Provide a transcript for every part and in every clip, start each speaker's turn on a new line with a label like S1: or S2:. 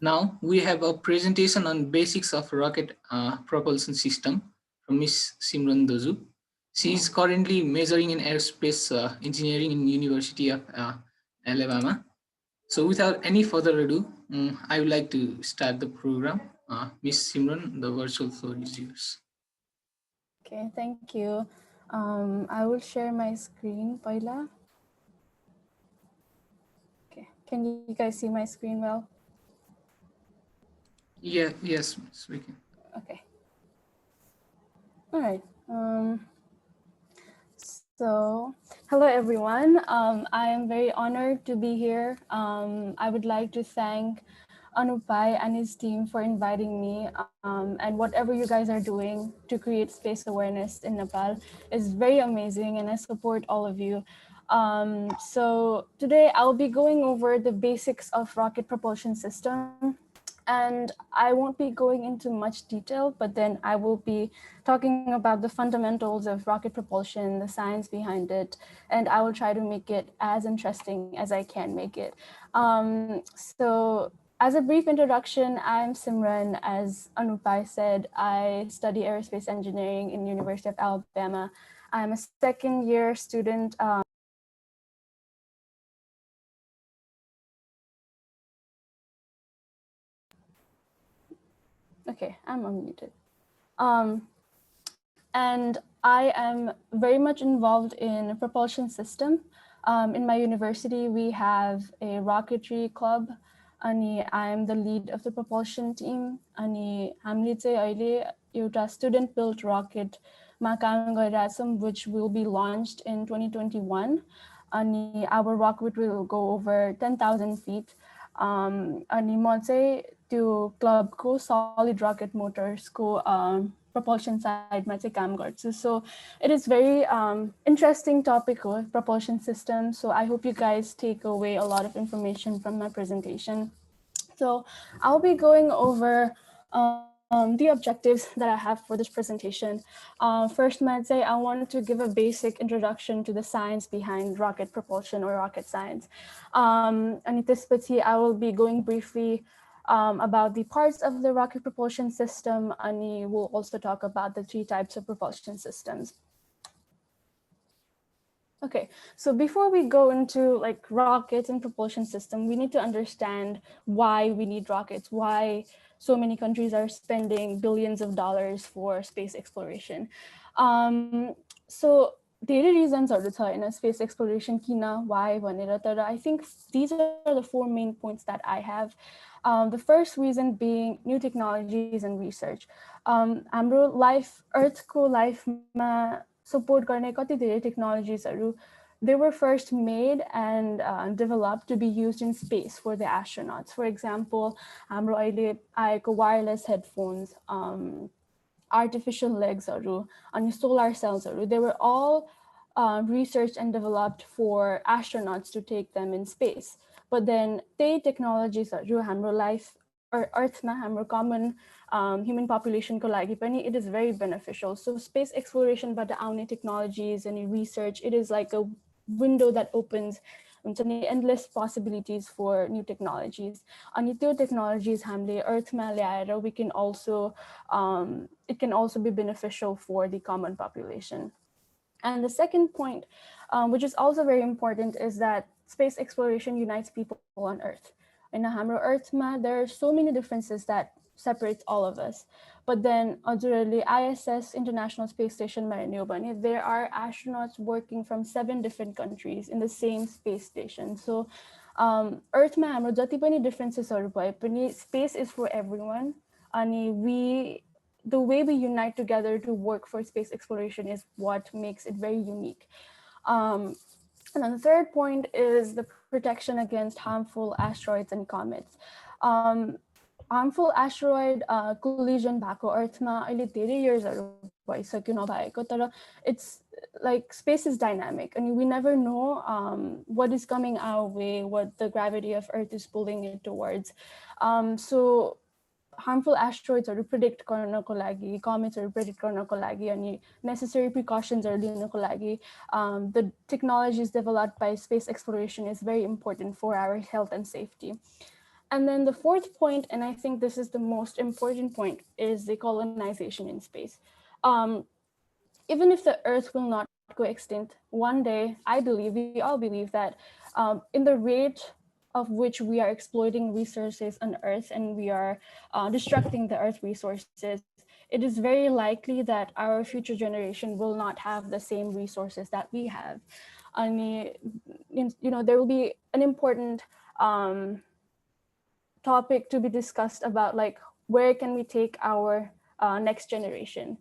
S1: Now we have a presentation on basics of rocket propulsion system from Miss Simran Dhoju. She is currently majoring in aerospace engineering in University of Alabama. So without any further ado, I would like to start the program. Miss Simran, the virtual floor is yours.
S2: Okay, thank you. I will share my screen, Paila. Okay, can you guys see my screen well?
S1: Yeah, yes, we can.
S2: Okay. All right. So, hello everyone. I am very honored to be here. I would like to thank Anupai and his team for inviting me. And whatever you guys are doing to create space awareness in Nepal is very amazing, and I support all of you. So today I'll be going over the basics of rocket propulsion system, and I won't be going into much detail, but then I will be talking about the fundamentals of rocket propulsion, the science behind it, and I will try to make it as interesting as I can make it. So as a brief introduction, I'm Simran. As Anupai said, I study aerospace engineering in University of Alabama. I'm a second year student. Okay, I'm unmuted. Um, and I am very much involved in a propulsion system. In my university, we have a rocketry club. Ani I'm the lead of the propulsion team. Ani हामीले चाहिँ अहिले एउटा student built rocket मा काम गरिरहेछौँ, which will be launched in 2021. Ani our rocket will go over 10,000 feet. Ani म चाहिँ त्यो क्लबको solid rocket motors को propulsion side मा चाहिँ काम गर्छु. So it is very interesting topic of propulsion system. So I hope you guys take away a lot of information from my presentation. So I'll be going over the objectives that I have for this presentation. First, I'd say I wanted to give a basic introduction to the science behind rocket propulsion or rocket science. And त्यसपछि I will be going briefly about the parts of the rocket propulsion system, and we'll also talk about the 3 types of propulsion systems. Okay, so before we go into like rockets and propulsion system, we need to understand why we need rockets, why so many countries are spending billions of dollars for space exploration. So धेरै रिजन्सहरू छ होइन space exploration किन why भनेर, तर I think these are the 4 main points that I have. The first reason being new technologies and research. हाम्रो life, Earthको lifeमा support गर्ने कति धेरै technologiesहरू, they were first made and developed to be used in space for the astronauts. For example, हाम्रो अहिले आएको wireless headphones, artificial legs, and solar cells, they were all researched and developed for astronauts to take them in space. But then they technologies हाम्रो life Earthमा हाम्रो common human population ko लागि पनि it is very beneficial. So space exploration बाट आउने technologies and research, it is like a window that opens endless possibilities for new technologies. And त्यो technologies हामीले Earthमा ल्याएर we can also it can also be beneficial for the common population. And the second point, which is also very important, is that space exploration unites people on Earth. In हाम्रो Earthमा, there are so many differences that separates all of us. But then, हजुरहरूले ISS International Space Station मा हेर्ने हो भने, there are astronauts working from 7 different countries in the same space station. So Earthमा हाम्रो जति पनि differencesहरू भए पनि, space is for everyone. अनि the way we unite together to work for space exploration is what makes it very unique. And then the third point is the protection against harmful asteroids and comets. Harmful asteroid collision भएको Earthमा अहिले धेरै yearsहरू भइसक्यो नभएको, तर it's like space is dynamic and we never know what is coming our way, what the gravity of Earth is pulling it towards. So harmful asteroids predict गर्नको लागि, comets predict गर्नको लागि, अनि necessary precautions लिनको लागि, the technologies developed by space exploration is very important for our health and safety. And then the fourth point, and I think this is the most important point, is the colonization in space. Um, Even if the Earth will not go extinct, one day, I believe, we all believe that in the rate of which we are exploiting resources on Earth and we are destructing the Earth resources, it is very likely that our future generation will not have the same resources that we have. I mean, there will be an important topic to be discussed about, like, where can we take our next generation.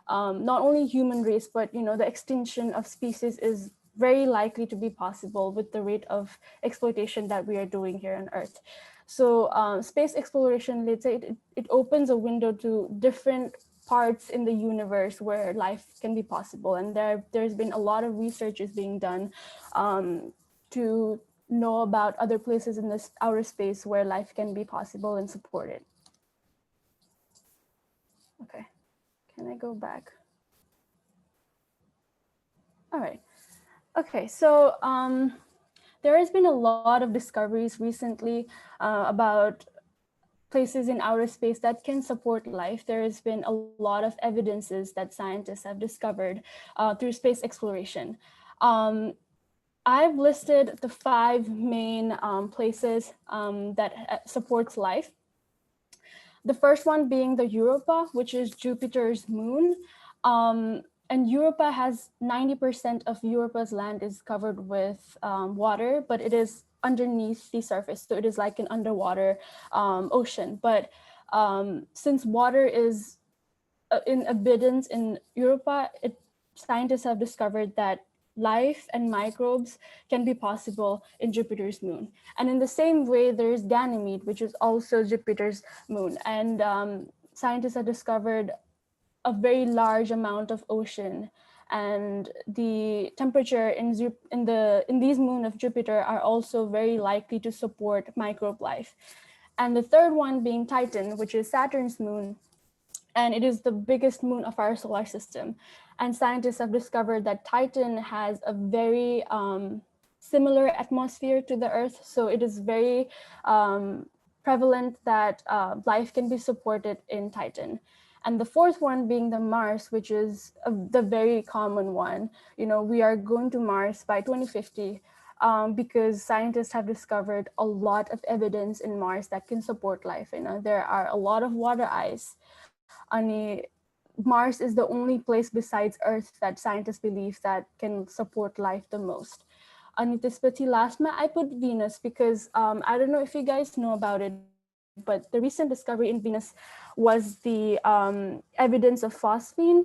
S2: Not only human race, but the extinction of species is very likely to be possible with the rate of exploitation that we are doing here on Earth. So space exploration, let's say, it opens a window to different parts in the universe where life can be possible. And there's been a lot of research is being done to know about other places in this outer space where life can be possible and supported. Okay, can I go back? All right. Okay, so there has been a lot of discoveries recently about places in outer space that can support life. There has been a lot of evidences that scientists have discovered through space exploration. Um, I've listed the 5 main places that supports life. The first one being the Europa, which is Jupiter's moon. And Europa has 90% of Europa's land is covered with water, but it is underneath the surface. So it is like an underwater ocean. But since water is in abundance in Europa, scientists have discovered that life and microbes can be possible in Jupiter's moon. And in the same way, there's Ganymede, which is also Jupiter's moon. And scientists have discovered a very large amount of ocean, and the temperature in these moons of Jupiter are also very likely to support microbe life. And the third one being Titan, which is Saturn's moon, and it is the biggest moon of our solar system. And scientists have discovered that Titan has a very similar atmosphere to the Earth, so it is very prevalent that life can be supported in Titan. And the fourth one being the Mars, which is the very common one. We are going to Mars by 2050 because scientists have discovered a lot of evidence in Mars that can support life. There are a lot of water ice. Mars is the only place besides Earth that scientists believe that can support life the most. Anitis last I put Venus because I don't know if you guys know about it, but the recent discovery in Venus was the evidence of phosphine,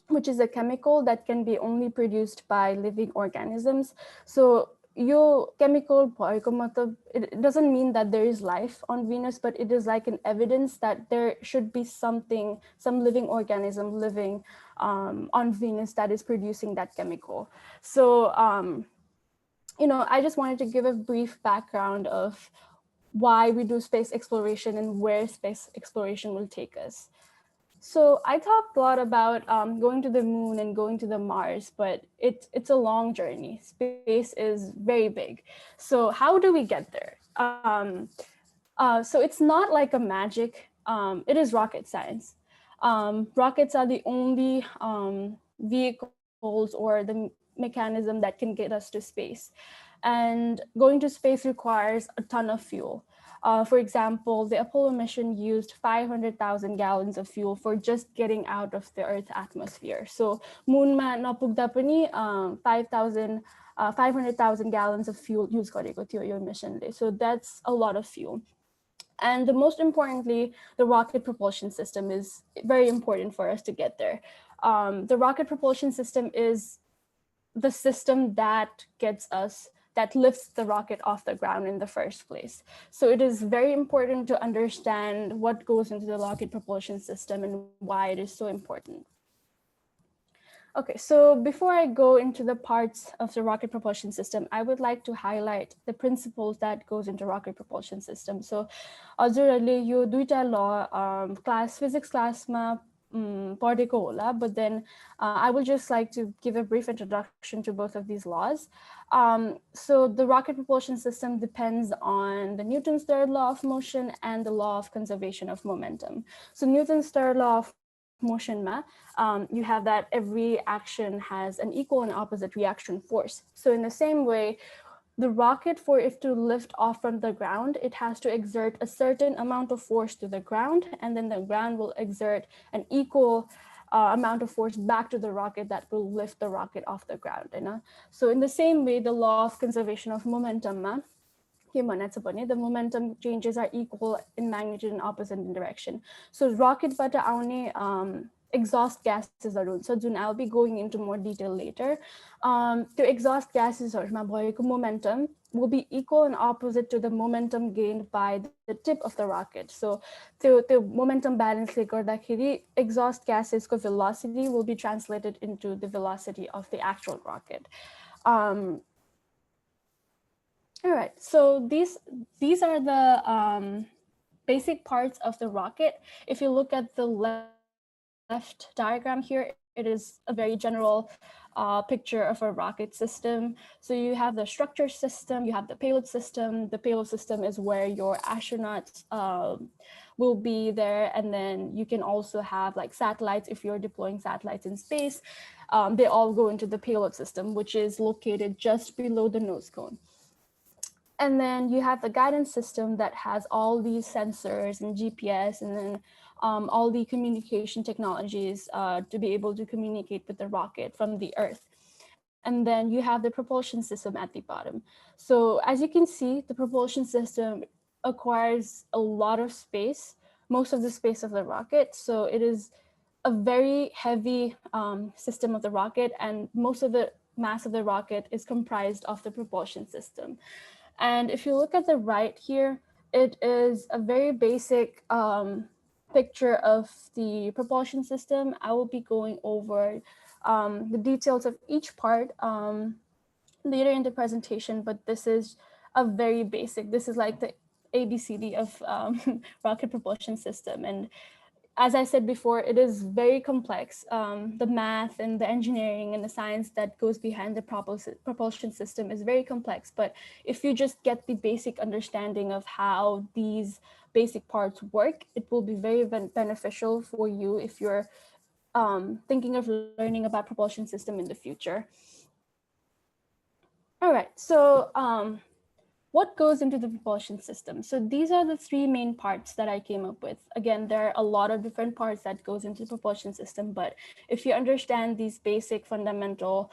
S2: which is a chemical that can be only produced by living organisms. So yo chemical भएको मतलब it doesn't mean that there is life on Venus, but it is like an evidence that there should be some living organism living on Venus that is producing that chemical. So I just wanted to give a brief background of why we do space exploration and where space exploration will take us. So I talked a lot about going to the moon and going to the Mars, but it's a long journey. Space is very big. So how do we get there? So it's not like a magic. It is rocket science. Rockets are the only vehicles or the mechanism that can get us to space. And going to space requires a ton of fuel. For example, the Apollo mission used 500,000 gallons of fuel for just getting out of the Earth's atmosphere. So moonma napugda pani 500,000 gallons of fuel use gareko थियो यो missionले. So that's a lot of fuel. And the most importantly, the rocket propulsion system is very important for us to get there. The rocket propulsion system is the system that lifts the rocket off the ground in the first place. So it is very important to understand what goes into the rocket propulsion system and why it is so important. Okay, so before I go into the parts of the rocket propulsion system, I would like to highlight the principles that goes into rocket propulsion system. So हजुरहरूले यो दुईटा law class physics class मा particle होला, but then I will just like to give a brief introduction to both of these laws. So the rocket propulsion system depends on the Newton's third law of motion and the law of conservation of momentum. So Newton's third law of motion, you have that every action has an equal and opposite reaction force. So in the same way, the rocket, for it to lift off from the ground, it has to exert a certain amount of force to the ground, and then the ground will exert an equal amount of force back to the rocket that will lift the rocket off the ground. So in the same way, the law of conservation of momentum, the momentum changes are equal in magnitude and opposite in direction. So rocket bata aune exhaust gases arun. So Jun, I'll be going into more detail later. The exhaust gases momentum will be equal and opposite to the momentum gained by the tip of the rocket. So the momentum balance exhaust gases velocity will be translated into the velocity of the actual rocket. All right, so these are the basic parts of the rocket. If you look at the left diagram here, it is a very general picture of a rocket system. So you have the structure system, you have the payload system. The payload system is where your astronauts will be there, and then you can also have like satellites if you're deploying satellites in space. They all go into the payload system, which is located just below the nose cone. And then you have the guidance system that has all these sensors and GPS, and then all the communication technologies to be able to communicate with the rocket from the Earth. And then you have the propulsion system at the bottom. So as you can see, the propulsion system acquires a lot of space, most of the space of the rocket. So it is a very heavy system of the rocket, and most of the mass of the rocket is comprised of the propulsion system. And if you look at the right here, it is a very basic picture of the propulsion system. I will be going over the details of each part later in the presentation, but this is a very basic, this is like the ABCD of rocket propulsion system. And as I said before, it is very complex. The math and the engineering and the science that goes behind the propulsion system is very complex. But if you just get the basic understanding of how these basic parts work, it will be very beneficial for you if you're thinking of learning about propulsion system in the future. All right, so what goes into the propulsion system? So these are the three main parts that I came up with. Again, there are a lot of different parts that goes into the propulsion system, but if you understand these basic fundamental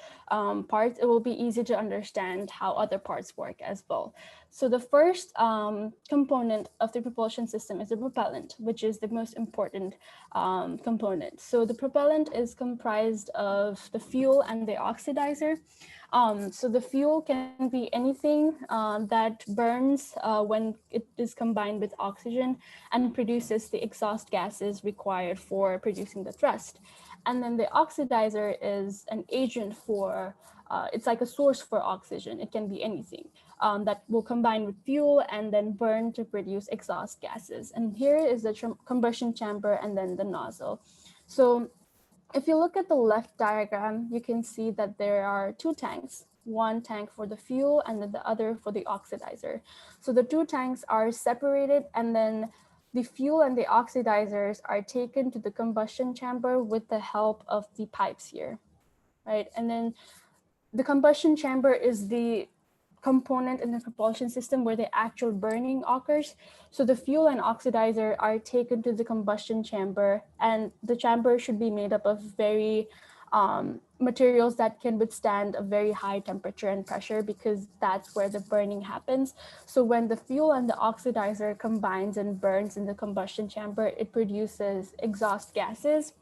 S2: parts, it will be easy to understand how other parts work as well. So the first component of the propulsion system is the propellant, which is the most important component. So the propellant is comprised of the fuel and the oxidizer. So the fuel can be anything that burns when it is combined with oxygen and produces the exhaust gases required for producing the thrust. And then the oxidizer is an agent for, it's like a source for oxygen. It can be anything that will combine with fuel and then burn to produce exhaust gases. And here is the combustion chamber and then the nozzle. So if you look at the left diagram, you can see that there are two tanks, one tank for the fuel and then the other for the oxidizer. So the two tanks are separated, and then the fuel and the oxidizers are taken to the combustion chamber with the help of the pipes here, right? And then the combustion chamber is the component in the propulsion system where the actual burning occurs. So the fuel and oxidizer are taken to the combustion chamber, and the chamber should be made up of very materials that can withstand a very high temperature and pressure, because that's where the burning happens. So when the fuel and the oxidizer combines and burns in the combustion chamber, it produces exhaust gases.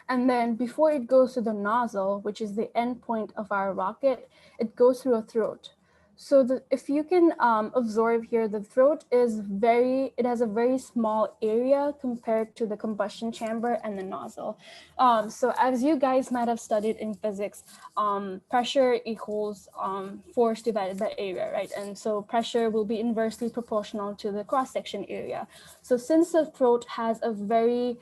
S2: And then before it goes to the nozzle, which is the end point of our rocket, it goes through a throat. So if you can observe here, the throat is it has a very small area compared to the combustion chamber and the nozzle. So as you guys might have studied in physics, pressure equals force divided by area, right? And so pressure will be inversely proportional to the cross-section area. So since the throat has a very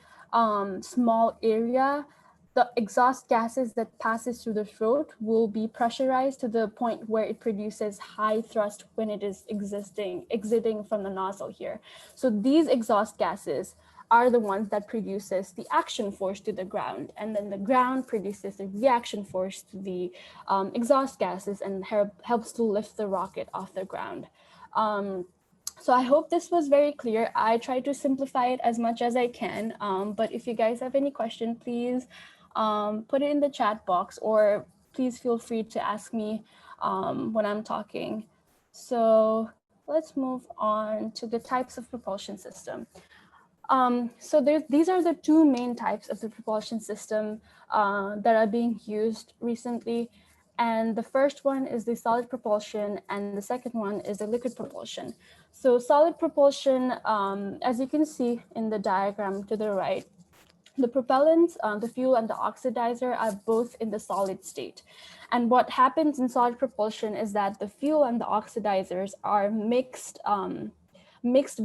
S2: small area, the exhaust gases that passes through the throat will be pressurized to the point where it produces high thrust when it is exiting from the nozzle here. So these exhaust gases are the ones that produces the action force to the ground, and then the ground produces the reaction force to the exhaust gases and helps to lift the rocket off the ground. So I hope this was very clear. I try to simplify it as much as I can, but if you guys have any question, please put it in the chat box, or please feel free to ask me when I'm talking. So let's move on to the types of propulsion system. These are the two main types of the propulsion system that are being used recently. And the first one is the solid propulsion, and the second one is the liquid propulsion. So solid propulsion, as you can see in the diagram to the right, the propellants, the fuel and the oxidizer are both in the solid state. And what happens in solid propulsion is that the fuel and the oxidizers are mixed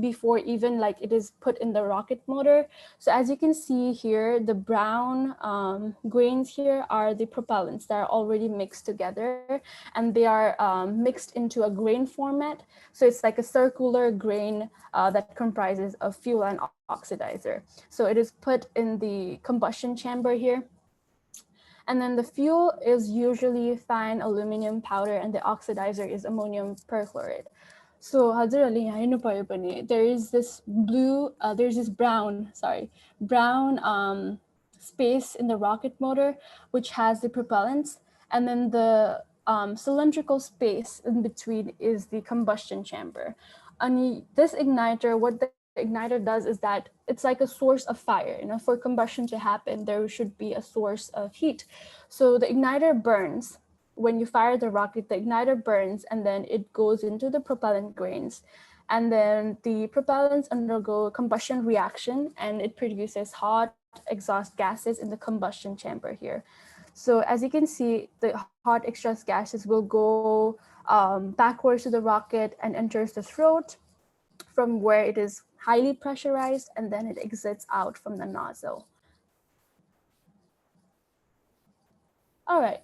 S2: before even like it is put in the rocket motor. So as you can see here, the brown grains here are the propellants that are already mixed together, and they are mixed into a grain format. So it's like a circular grain that comprises of fuel and oxidizer. So it is put in the combustion chamber here. And then the fuel is usually fine aluminum powder, and the oxidizer is ammonium perchlorate. So there is this there's this brown space in the rocket motor, which has the propellants, and then the cylindrical space in between is the combustion chamber. And this igniter, what the igniter does is that it's like a source of fire. For combustion to happen, there should be a source of heat. So the igniter burns when you fire the rocket, the igniter burns and then it goes into the propellant grains. And then the propellants undergo combustion reaction and it produces hot exhaust gases in the combustion chamber here. So as you can see, the hot exhaust gases will go backwards to the rocket and enters the throat, from where it is highly pressurized, and then it exits out from the nozzle. All right,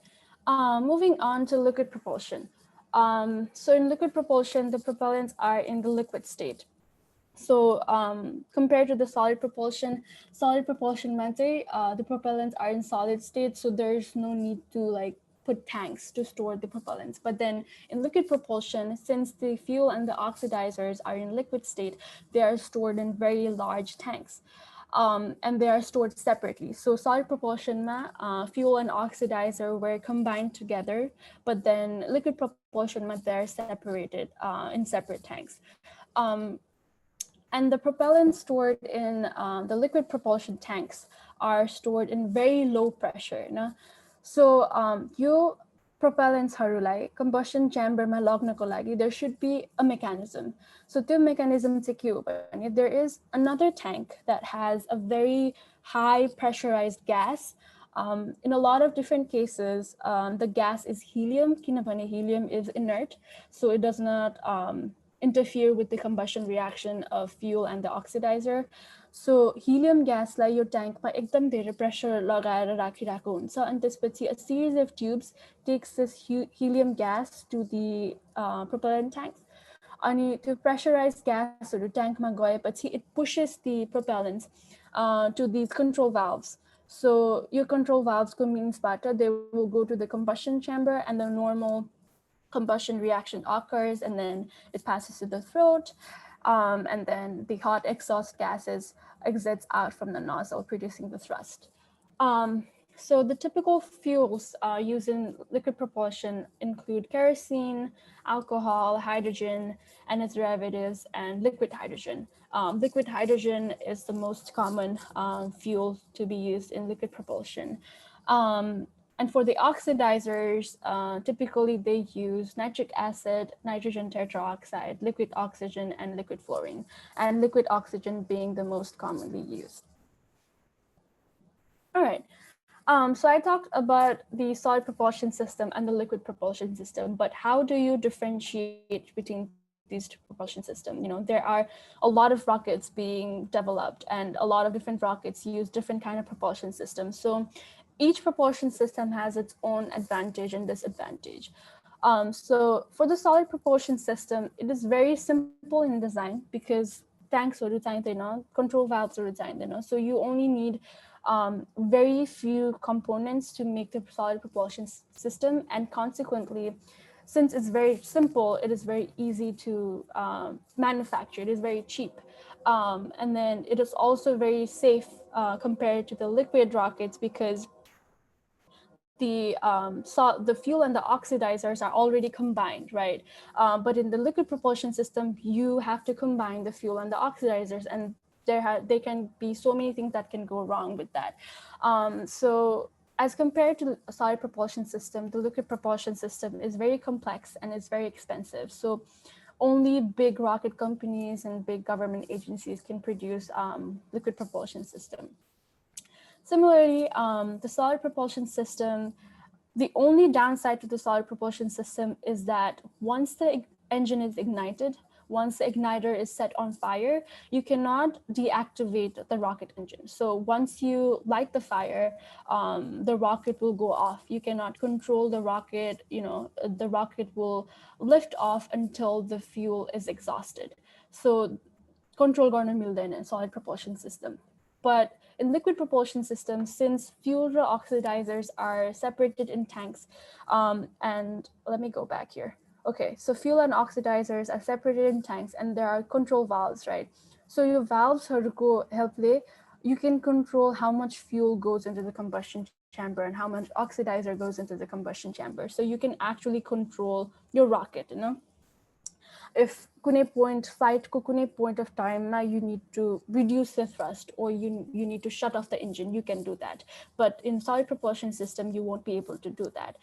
S2: moving on to liquid propulsion. So in liquid propulsion, the propellants are in the liquid state. So compared to the solid propulsion method, the propellants are in solid state, so there's no need to like put tanks to store the propellants. But then in liquid propulsion, since the fuel and the oxidizers are in liquid state, they are stored in very large tanks. And they are stored separately. So solid propulsion, fuel and oxidizer were combined together, but then liquid propulsion, they're separated in separate tanks. Um, and the propellants stored in the liquid propulsion tanks are stored in very low pressure. So you propellants harulai combustion chamber ma lagnako lagi, there should be a mechanism. So the mechanism there is another tank that has a very high pressurized gas. In a lot of different cases, the gas is helium. Kinabane helium is inert, so it does not interfere with the combustion reaction of fuel and the oxidizer. So helium gas like your tank ma ekdam धेरै pressure लगाएर राखिरहेको हुन्छ अनि त्यसपछि a series of tubes takes this helium gas to the propellant tanks. अनि त्यो pressurized gasहरू tankमा गएपछि it pushes the propellants to these control valves. So your control valves means that they will go to the combustion chamber and the normal combustion reaction occurs, and then it passes to the throat, and then the hot exhaust gases exits out from the nozzle, producing the thrust. So the typical fuels used in liquid propulsion include kerosene, alcohol, hydrogen, and its derivatives, and liquid hydrogen. Liquid hydrogen is the most common fuel to be used in liquid propulsion. And for the oxidizers, typically they use nitric acid, nitrogen tetroxide, liquid oxygen, and liquid fluorine, and liquid oxygen being the most commonly used. All right. So I talked about the solid propulsion system and the liquid propulsion system, but how do you differentiate between these two systems? propulsion system. There are a lot of rockets being developed, and a lot of different rockets use different kind of propulsion systems. So each propulsion system has its own advantage and disadvantage. So for the solid propulsion system, it is very simple in design because tanks are designed, control valves are designed. So you only need very few components to make the solid propulsion system, and consequently, since it's very simple, it is very easy to manufacture. It is very cheap. And then it is also very safe compared to the liquid rockets, because the fuel and the oxidizers are already combined, right? But in the liquid propulsion system, you have to combine the fuel and the oxidizers, and there can be so many things that can go wrong with that. So as compared to a solid propulsion system, the liquid propulsion system is very complex and it's very expensive. So only big rocket companies and big government agencies can produce liquid propulsion system. Similarly, the solid propulsion system, the only downside to the solid propulsion system is that once the engine is ignited, once the igniter is set on fire, you cannot deactivate the rocket engine. So once you light the fire, the rocket will go off. You cannot control the rocket. The rocket will lift off until the fuel is exhausted. So control गर्न मिल्दैन solid propulsion system. But in liquid propulsion systems, since fuel oxidizers are separated in tanks, and let me go back here. Okay, so fuel and oxidizers are separated in tanks, and there are control valves, right? So your valves helpले you can control how much fuel goes into the combustion chamber and how much oxidizer goes into the combustion chamber. So you can actually control your rocket. If कुनै point flight को कुनै point of time now you need to reduce the thrust, or you need to shut off the engine, you can do that. But in solid propulsion system, you won't be able to do that.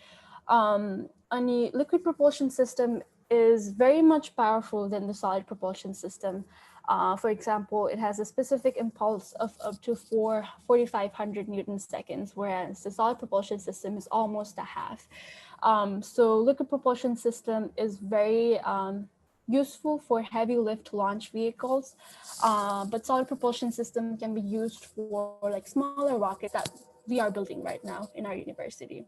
S2: Any liquid propulsion system is very much powerful than the solid propulsion system. For example, it has a specific impulse of up to 4,500 Newton seconds, whereas the solid propulsion system is almost a half. So liquid propulsion system is very useful for heavy lift launch vehicles, but solid propulsion system can be used for like smaller rockets that we are building right now in our university.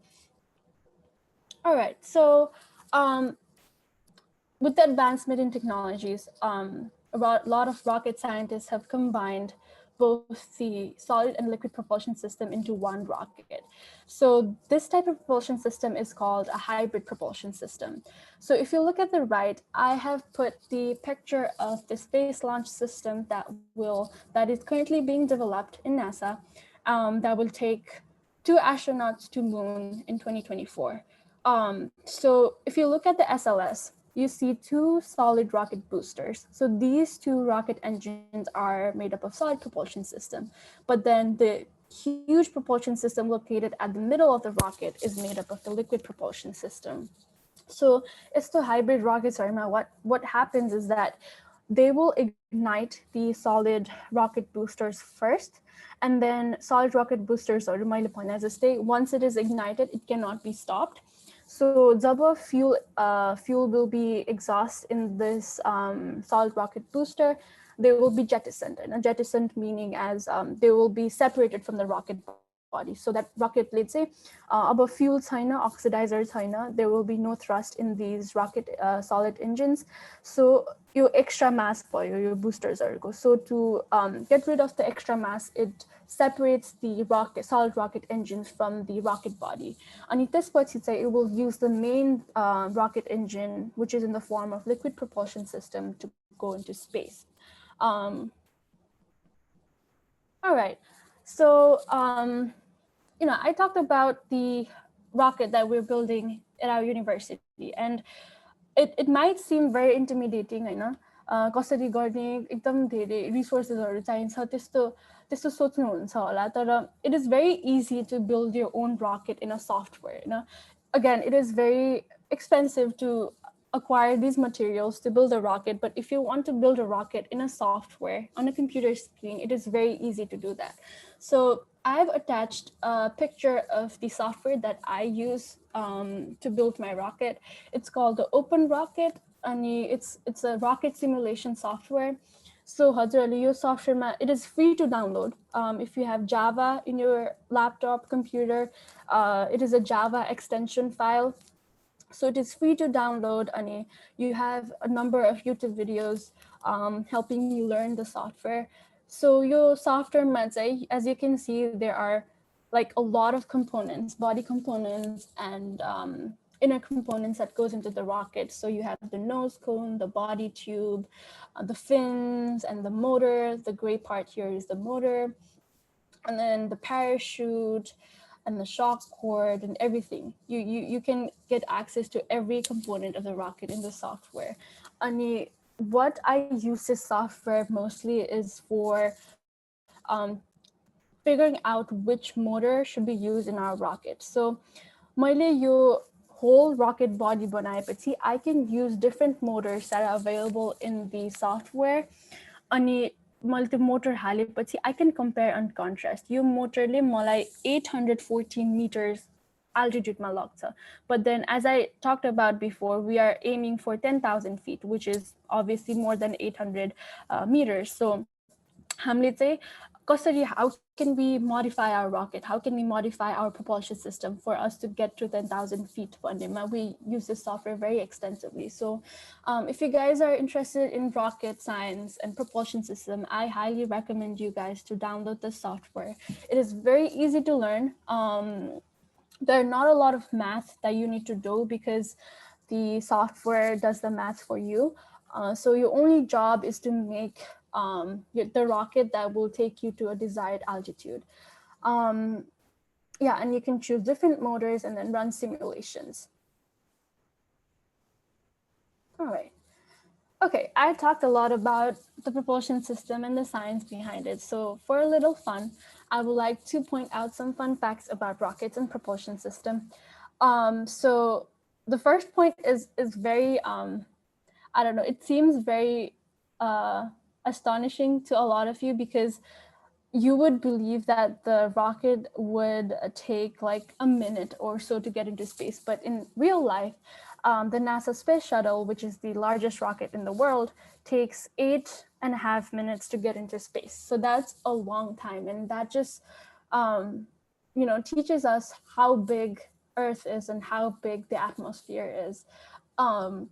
S2: All right, so um, with the advancement in technologies, a lot of rocket scientists have combined both the solid and liquid propulsion system into one rocket. So this type of propulsion system is called a hybrid propulsion system. So if you look at the right, I have put the picture of the space launch system that is currently being developed in NASA, that will take 2 astronauts to moon in 2024. So if you look at the SLS, you see 2 solid rocket boosters. So these 2 rocket engines are made up of solid propulsion system, but then the huge propulsion system located at the middle of the rocket is made up of the liquid propulsion system. So it's the hybrid rockets, what happens is that they will ignite the solid rocket boosters first, and then solid rocket boosters are once it is ignited, it cannot be stopped. So Zaba fuel will be exhaust in this solid rocket booster. They will be jettisoned, and jettisoned meaning as they will be separated from the rocket body. So that rocket, let's say, अब fuel छैन, oxidizer छैन, there will be no thrust in these rocket solid engines. So your extra mass भयो your boosters are. So to get rid of the extra mass, it separates the solid rocket engines from the rocket body. And त्यसपछि चाहिँ it will use the main rocket engine, which is in the form of liquid propulsion system, to go into space. All right, so I talked about the rocket that we're building at our university, and it might seem very intimidating, कसरी गर्ने एकदम धेरै रिसोर्सेसहरू चाहिन्छ त्यस्तो त्यस्तो सोच्नुहुन्छ होला, तर it is very easy to build your own rocket in a software. Again, it is very expensive to acquire these materials to build a rocket, but if you want to build a rocket in a software on a computer screen, it is very easy to do that. So I've attached a picture of the software that I use to build my rocket. It's called the Open Rocket. अनि it's a rocket simulation software. So हजुरहरूले यो software it is free to download. If you have Java in your laptop computer, it is a Java extension file. So it is free to download, and you have a number of YouTube videos helping you learn the software. So your software, as you can see, there are like a lot of components, body components, and inner components that goes into the rocket. So you have the nose cone, the body tube, the fins, and the motor. The gray part here is the motor, and then the parachute and the shock cord and everything. You can get access to every component of the rocket in the software. And what I use this software mostly is for figuring out which motor should be used in our rocket. So मैले यो whole rocket body बनाएपछि I can use different motors that are available in the software. अनि मैले त्यो motor हालेपछि I can compare and contrast. यो मोटरले मलाई 814 meters altitude मा लग्छ. But then, as I talked about before, we are aiming for 10,000 feet, which is obviously more than 800 meters. So हामीले चाहिँ कसरी, how can we modify our rocket? How can we modify our propulsion system for us to get to 10,000 feet? We use this software very extensively. So if you guys are interested in rocket science and propulsion system, I highly recommend you guys to download this software. It is very easy to learn. There are not a lot of math that you need to do because the software does the math for you. So your only job is to make the rocket that will take you to a desired altitude. Yeah, and you can choose different motors and then run simulations. All right. Okay, I talked a lot about the propulsion system and the science behind it. So for a little fun, I would like to point out some fun facts about rockets and propulsion system. So the first point is very, I don't know, it seems very astonishing to a lot of you because you would believe that the rocket would take like a minute or so to get into space. But in real life, the NASA Space Shuttle, which is the largest rocket in the world, takes 8.5 minutes to get into space. So that's a long time. And that just, teaches us how big Earth is and how big the atmosphere is. And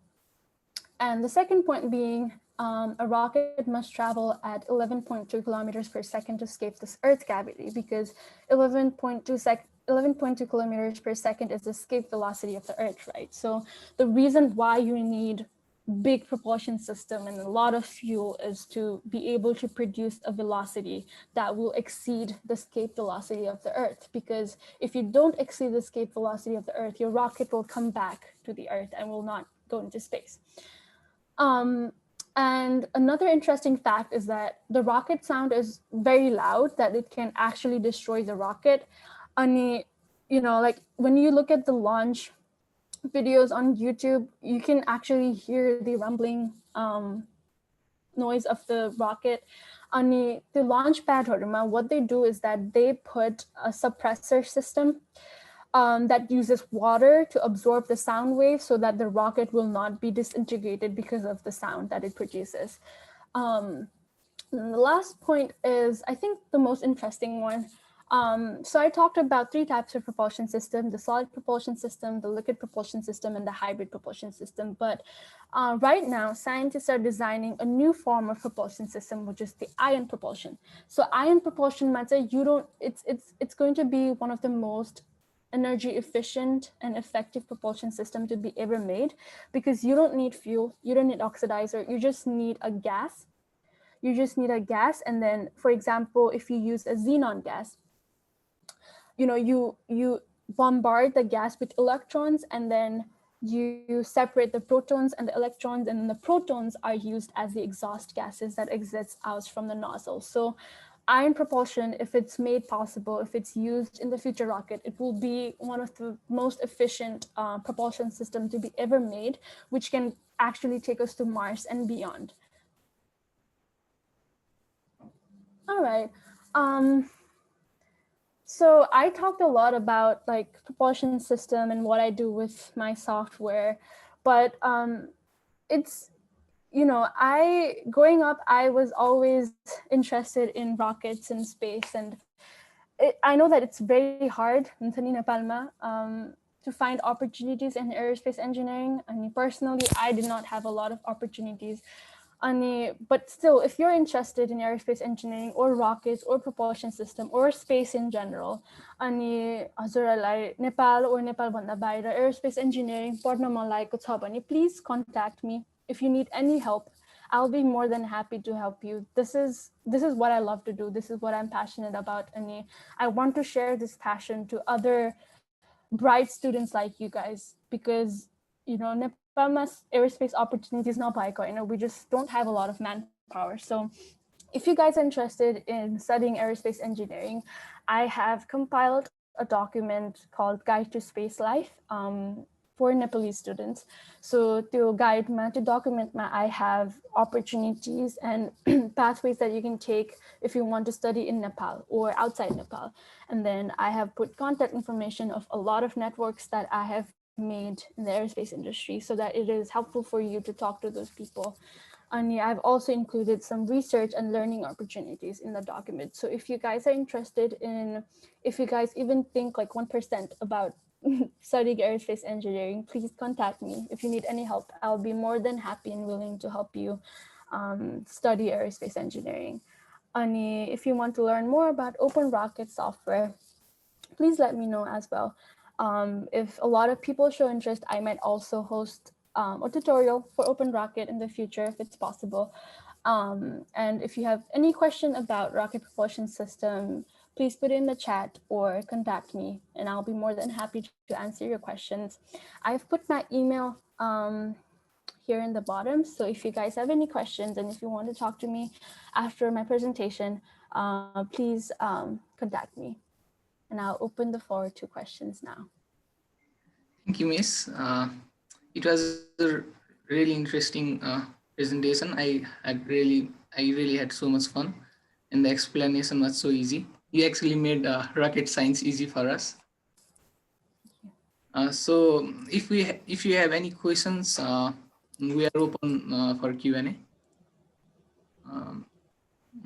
S2: the second point being, a rocket must travel at 11.2 kilometers per second to escape this Earth gravity, because 11.2 kilometers per second is the escape velocity of the Earth, right? So the reason why you need big propulsion system and a lot of fuel is to be able to produce a velocity that will exceed the escape velocity of the Earth. Because if you don't exceed the escape velocity of the Earth, your rocket will come back to the Earth and will not go into space. And another interesting fact is that the rocket sound is very loud, that it can actually destroy the rocket. And, like when you look at the launch videos on YouTube, you can actually hear the rumbling noise of the rocket. And the launch pad, what they do is that they put a suppressor system that uses water to absorb the sound wave so that the rocket will not be disintegrated because of the sound that it produces. The last point is, I think, the most interesting one. So I talked about 3 types of propulsion system: the solid propulsion system, the liquid propulsion system, and the hybrid propulsion system. But right now, scientists are designing a new form of propulsion system, which is the ion propulsion. So ion propulsion, it's going to be one of the most energy efficient and effective propulsion system to be ever made, because you don't need fuel, you don't need oxidizer, you just need a gas. And then, for example, if you use a xenon gas, you bombard the gas with electrons, and then you separate the protons and the electrons, and the protons are used as the exhaust gases that exits out from the nozzle. So ion propulsion, if it's made possible, if it's used in the future rocket, it will be one of the most efficient propulsion system to be ever made, which can actually take us to Mars and beyond. All right. So I talked a lot about like propulsion system and what I do with my software, but it's, I growing up, I was always interested in rockets and space, and I know that it's very hard in Nepal to find opportunities in aerospace engineering. And personally, I did not have a lot of opportunities. But still, if you're interested in aerospace engineering or rockets or propulsion system or space in general, हजुरहरूलाई Nepal or Nepal भन्दा बाहिर aerospace engineering पढ्न मन लागेको छ भने please contact me. If you need any help, I'll be more than happy to help you. This is what I love to do. This is what I'm passionate about. And I want to share this passion to other bright students like you guys, because Nepal's aerospace opportunities not paeko. We just don't have a lot of manpower. So if you guys are interested in studying aerospace engineering, I have compiled a document called Guide to Space Life for Nepalese students. So to guide to document I have opportunities and pathways that you can take if you want to study in Nepal or outside Nepal. And then I have put contact information of a lot of networks that I have made in the aerospace industry so that it is helpful for you to talk to those people. And I've also included some research and learning opportunities in the document. So if you guys are interested in, if you guys even think like 1% about studying aerospace engineering, please contact me. If you need any help, I'll be more than happy and willing to help you study aerospace engineering. And if you want to learn more about open rocket software, please let me know as well. If a lot of people show interest, I might also host a tutorial for Open Rocket in the future if it's possible. And if you have any question about Rocket Propulsion System, please put it in the chat or contact me, and I'll be more than happy to answer your questions. I've put my email here in the bottom, so if you guys have any questions and if you want to talk to me after my presentation, please contact me. And I'll open the floor to questions now.
S1: Thank you, Miss. It was a really interesting presentation. I really had so much fun, and the explanation was so easy. You actually made rocket science easy for us. So if you have any questions, we are open for Q&A.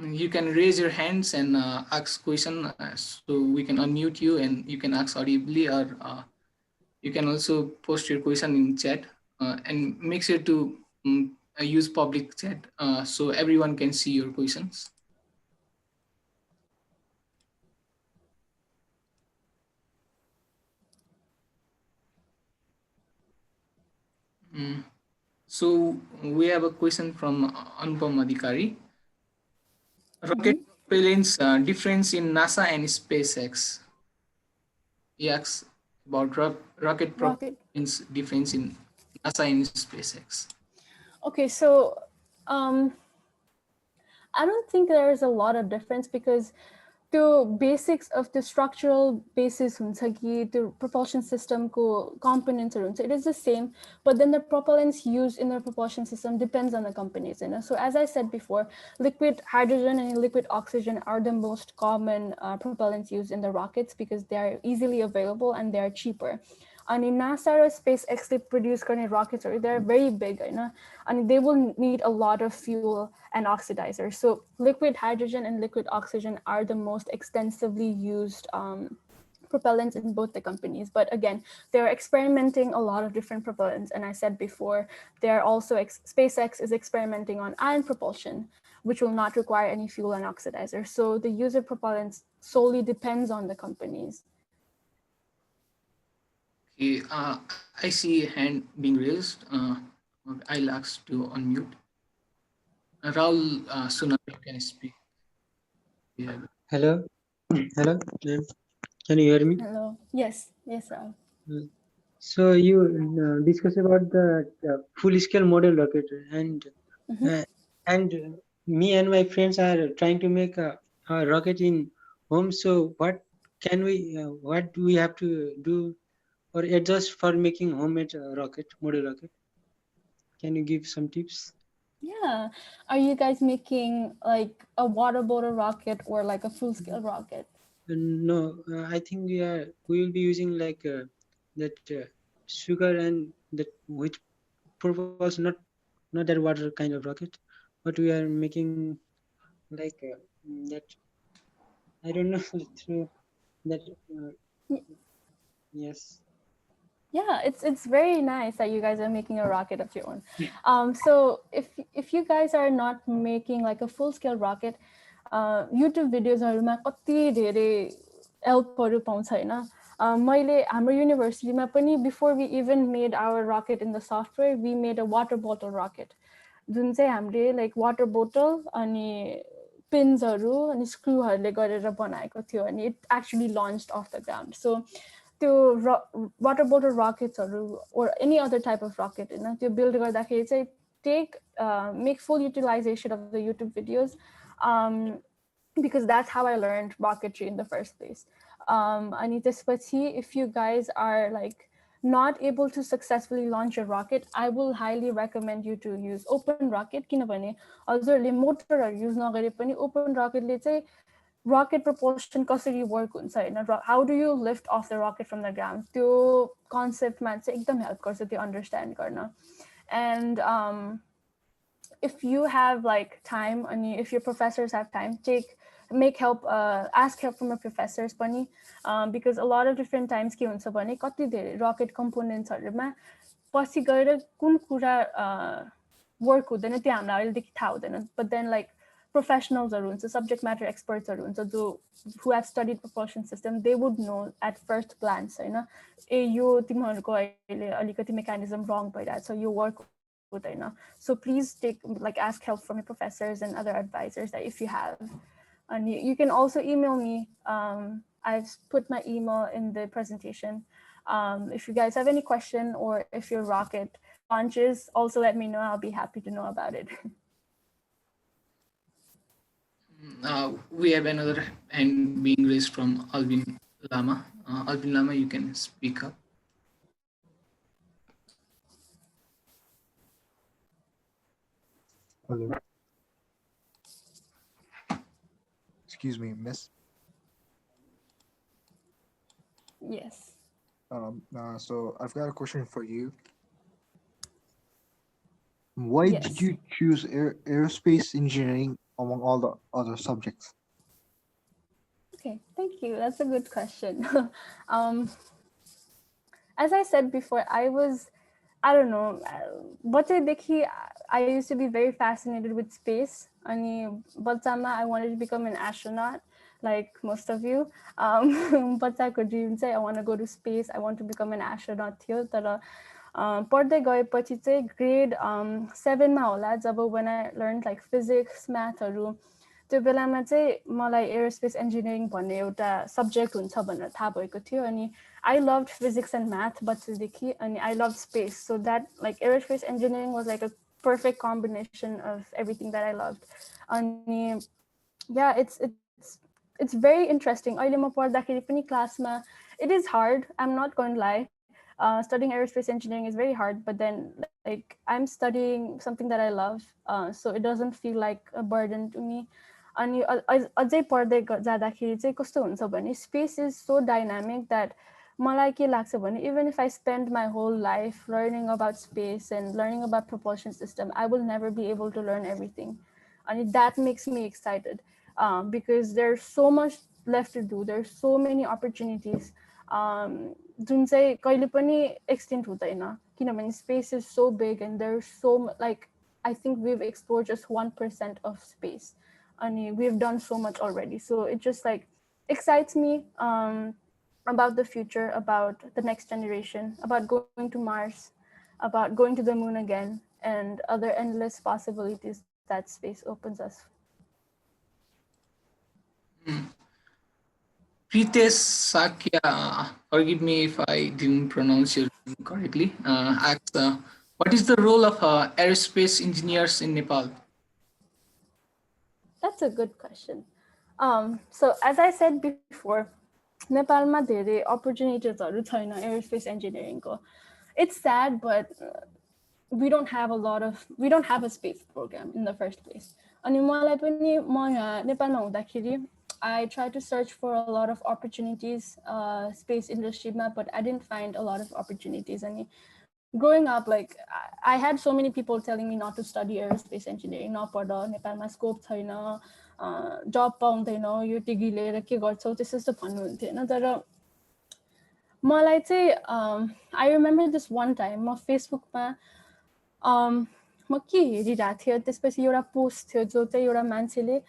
S1: You can raise your hands and ask question, so we can unmute you and you can ask audibly, or you can also post your question in chat, and make sure to use public chat so everyone can see your questions. So we have a question from Anupam Adhikari. Rocket propellants difference in NASA and SpaceX. He asks about rocket propellants difference in NASA and SpaceX.
S2: Okay, so I don't think there is a lot of difference, because the basics of the structural basis the propulsion system components it is the same, but then the propellants used in the propulsion system depends on the companies. So as I said before, liquid hydrogen and liquid oxygen are the most common propellants used in the rockets because they are easily available and they are cheaper. And in NASA or SpaceX, they produce rockets, or they're very big, and they will need a lot of fuel and oxidizer. So liquid hydrogen and liquid oxygen are the most extensively used propellants in both the companies. But again, they're experimenting a lot of different propellants. And I said before, they're also, SpaceX is experimenting on ion propulsion, which will not require any fuel and oxidizer. So the use of propellants solely depends on the companies.
S1: Okay, I see a hand being raised. I'll ask to unmute. Rahul Sunar, you can speak. Yeah.
S3: Hello, hello, ma'am. Can you hear me?
S2: Hello. Yes, Rahul.
S3: So you discuss about the full-scale model rocket, and me and my friends are trying to make a rocket in home. So what can we, what do we have to do or adjust for making homemade rocket, model rocket? Can you give some tips?
S2: Yeah. Are you guys making like a water bottle rocket or like a full-scale rocket?
S3: No, I think we will be using like that sugar and that which propels not not that water kind of rocket, but we are making like that. I don't know through that. Yes.
S2: Yeah, it's very nice that you guys are making a rocket of your own.
S3: Yeah.
S2: So if you guys are not making like a full scale rocket, YouTube भिडियोजहरूमा कति धेरै हेल्पहरू पाउँछ हैन. मैले हाम्रो युनिभर्सिटीमा पनि before we even made our rocket in the software, we made a water bottle rocket. जुन चाहिँ हामीले like water bottle अनि पिन्सहरू अनि स्क्रूहरूले गरेर बनाएको थियो अनि it actually launched off the ground. So त्यो water bottle rocketsहरू or any other type of rocket हैन त्यो build गर्दाखेरि चाहिँ make full utilization of the YouTube videos, because that's how I learned rocketry in the first place. अनि त्यसपछि if you guys are like not able to successfully launch a rocket, I will highly recommend you to use open rocket किनभने हजुरले मोटरहरू use नगरे पनि open rocketले चाहिँ rocket propulsion कसरी work हुन्छ हैन, how do you lift off the rocket from the ground, त्यो conceptमा चाहिँ एकदम help गर्छ त्यो understand गर्न. And if you have like time and if your professors have time, ask help from your professors पनि, because a lot of different times के हुन्छ भने कति धेरै rocket componentsहरुमा पछि गएर कुन कुरा work हुँदैन त्यो हामीलाई अहिलेदेखि थाहा हुँदैन, but then like professionalsहरु हुन्छ, subject matter expertsहरु हुन्छ जो who have studied propulsion system, they would know at first glance हैन ए यो तिमीहरुको अहिले अलिकति mechanism wrong भइराछ, यो work हुँदैन. So please ask help from your professors and other advisors that if you have. And you can also email me. I've put my email in the presentation. If you guys have any question or if your rocket launches, also let me know. I'll be happy to know about it.
S1: We have another hand being raised from Alvin Lama. Alvin Lama, you can speak up.
S4: Hello. Excuse me, miss.
S2: Yes.
S4: So I've got a question for you. Why
S2: Yes.
S4: did you choose aerospace engineering among all the other subjects?
S2: Okay, thank you. That's a good question. As I said before, I don't know, but I used to be very fascinated with space. I wanted to become an astronaut, like most of you. But I could even say I want to go to space. I want to become an astronaut here. पढ्दै गएपछि चाहिँ grade 7 मा होला जब when I learned like physics, mathहरू, त्यो बेलामा चाहिँ मलाई aerospace engineering भन्ने एउटा subject हुन्छ भनेर थाहा भएको थियो. अनि I loved physics and math बच्चादेखि अनि I loved space, so that like aerospace engineering was like a perfect combination of everything that I loved. अनि yeah, it's very interesting. अहिले म पढ्दाखेरि पनि क्लासमा it is hard, I'm not going to lie. Studying aerospace engineering is very hard, but then like I'm studying something that I love, so it doesn't feel like a burden to me. अनि अझै पढ्दै जाँदाखेरि चाहिँ कस्तो हुन्छ भने space is so dynamic that मलाई के लाग्छ भने even if I spend my whole life learning about space and learning about propulsion system, I will never be able to learn everything. And that makes me excited, because there's so much left to do. There's so many opportunities. जुन चाहिँ कहिले पनि extend हुँदैन किनभने space is so big and there's so like I think we've explored just 1% of space and we've done so much already. So it just like excites me about the future, about the next generation, about going to Mars, about going to the moon again, and other endless possibilities that space opens us.
S1: Pritesh Sakya, forgive me if I didn't pronounce your name correctly, asks, what is the role of aerospace engineers in Nepal?
S2: That's a good question. So as I said before, नेपालमा धेरै opportunities-हरु छैन aerospace engineering को. It's sad, but we don't have a space program in the first place. अनि मलाई पनि म यहाँ नेपालमा हुँदाखेरि I tried to search for a lot of opportunities space industry मा, but I didn't find a lot of opportunities. अनि growing up, like I had so many people telling me not to study aerospace engineering, नपढ नेपालमा scope छैन, जब पाउँदैन, यो degree लिएर के गर्छौ त्यस्तो त्यस्तो भन्नुहुन्थ्यो हैन. तर मलाई चाहिँ I remember this one time म फेसबुकमा म के हेरिरहेको थिएँ, त्यसपछि एउटा पोस्ट थियो जो चाहिँ एउटा मान्छेले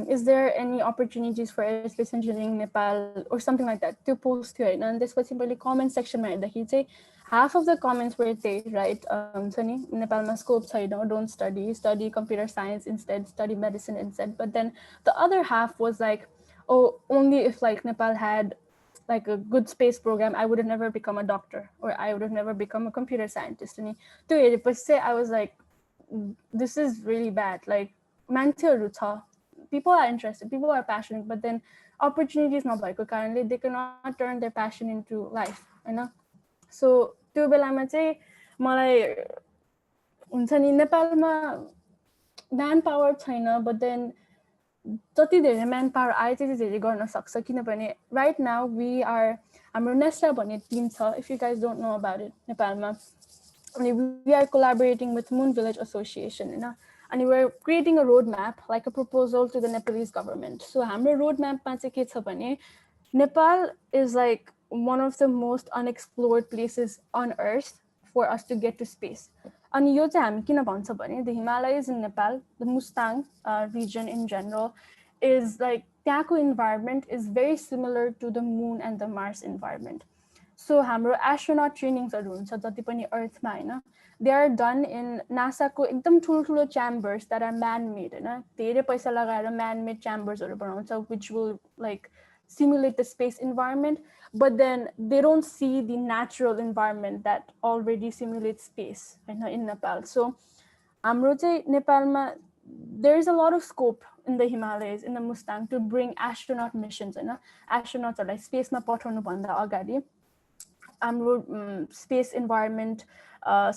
S2: is there any opportunities for aerospace engineering Nepal or something like that, त्यो पोस्ट थियो हैन. अनि त्यसपछि मैले कमेन्ट सेक्सनमा हेर्दाखेरि चाहिँ half of the comments were they, right? छ नि नेपालमा स्कोप छैन, don't study computer science instead, study medicine instead. But then the other half was like, oh, only if like Nepal had like a good space program, I would have never become a doctor or I would have never become a computer scientist. And त्यो हेरेपछि चाहिँ I was like, this is really bad. Like मान्छेहरू छ, people are interested, people are passionate, but then opportunities नभएको कारणले they cannot turn their passion into life, Hahn. So त्यो बेलामा चाहिँ मलाई हुन्छ नि नेपालमा म्यान पावर छैन, but then जति धेरै म्यान पावर आए त्यति धेरै गर्न सक्छ, किनभने राइट नाउ वी आर हाम्रो नेस्टा भन्ने टिम छ, if you guys don't know about it नेपालमा. अनि we are collaborating with moon village association हैन. अनि we are creating a road map like a proposal to the Nepalese government. So हाम्रो road म्यापमा चाहिँ के छ भने Nepal is like one of the most unexplored places on Earth for us to get to space. And यो चाहिँ हामी किन भन्छ भने the Himalayas in Nepal, the Mustang region in general, is like त्यहाँको environment is very similar to the moon and the Mars environment. So हाम्रो astronaut trainings-हरु हुन्छ जति पनि Earth-मा हैन, they are done in NASA-को एकदम ठुलो chambers that are man-made हैन. धेरै पैसा लगाएर man-made chambers-हरु बनाउँछ which will like simulate the space environment, but then they don't see the natural environment that already simulates space in Nepal. So हाम्रो चाहिँ नेपालमा there is a lot of scope in the Himalayas, in the Mustang, to bring astronaut missions हैन. Astronautsहरुलाई स्पेसमा पठाउनु भन्दा अगाडि हाम्रो space environment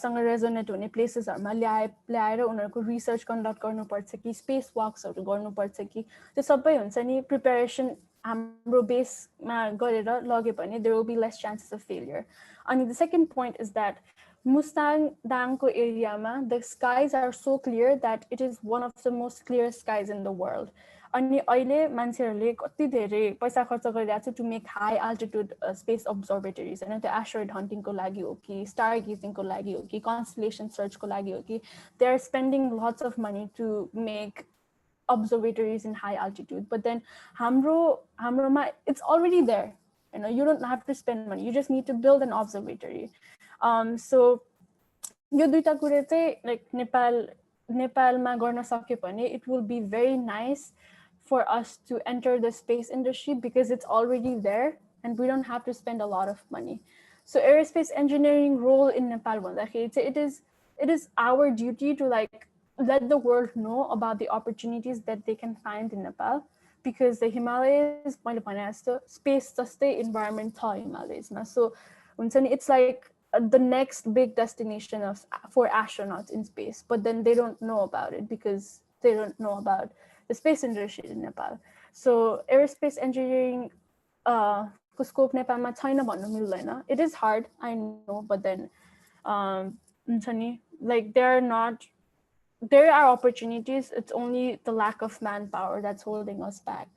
S2: सँग resonate हुने प्लेसेसहरुमा ल्याएर उनीहरुको रिसर्च कन्डक्ट गर्नुपर्छ कि स्पेस वक्सहरु गर्नुपर्छ कि त्यो सबै हुन्छ नि प्रिपरेसन हाम्रो बेसमा गरेर लगे भने there will be less chances of failure. And the second point is that Mustang Dangko area, the skies are so clear that it is one of the most clearest skies in the world. अनि अहिले मान्छेहरुले कति धेरै पैसा खर्च गरिरहेको छ to make high altitude space observatories हैन. त्यो asteroid hunting को लागि हो कि star gazing को लागि हो कि constellation search को लागि हो कि they are spending lots of money to make observatories in high altitude. But then hamroma it's already there. You know, you don't have to spend money. You just need to build an observatory. So यो दुईटा कुरा चाहिँ like नेपालमा गर्न सक्यो भने it will be very nice for us to enter the space industry because it's already there and we don't have to spend a lot of money. So aerospace engineering role in Nepal भन्दाखेरि it is our duty to like let the world know about the opportunities that they can find in Nepal, because the Himalayas, मैले भने जस्तो space जस्तै environment छ Himalayasमा. So it's like the next big destination for astronauts in space, but then they don't know about it because they don't know about the space industry in Nepal. So aerospace engineering को scope नेपालमा छैन भन्नु मिल्दैन. It is hard, I know, but then like there are opportunities. It's only the lack of manpower that's holding us back.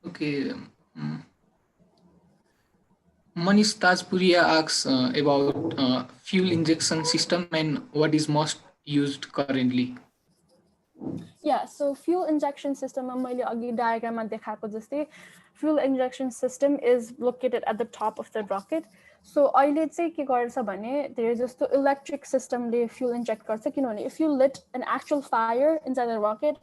S1: Okay. Manish Tajpuria asks about fuel injection system and what is most used currently.
S2: Yeah, so fuel injection system, मैले अघि diagramमा देखाएको जस्तै fuel injection system is located at the top of the rocket. So अहिले चाहिँ के गर्छ भने धेरै जस्तो electric system ले fuel inject गर्छ, किनभने if you lit an actual fire inside the rocket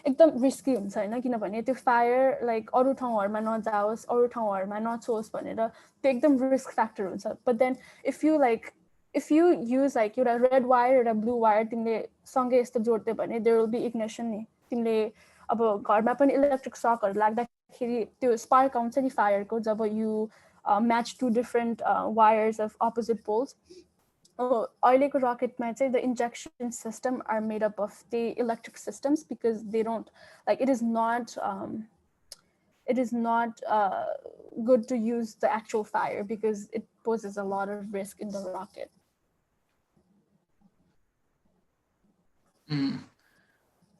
S2: एकदम risky हुन्छ हैन, किनभने त्यो fire like अरु ठाउँहरुमा नजाओस्, अरु ठाउँहरुमा नछोस् भनेर त्यो एकदम risk factor हुन्छ. But then if you use like एउटा red wire एउटा blue wire तिमीले सँगै यस्तो जोड्दै भने there will be ignition नि. तिमीले अब घरमा पनि electric shockहरु लाग्दाखेरि त्यो spark आउँछ नि fire को जब you match two different wires of opposite poles. अहिलेको rocketमा चाहिँ the injection system are made up of the electric systems because they don't like it is not it is not good to use the actual fire because it poses a lot of risk in the rocket.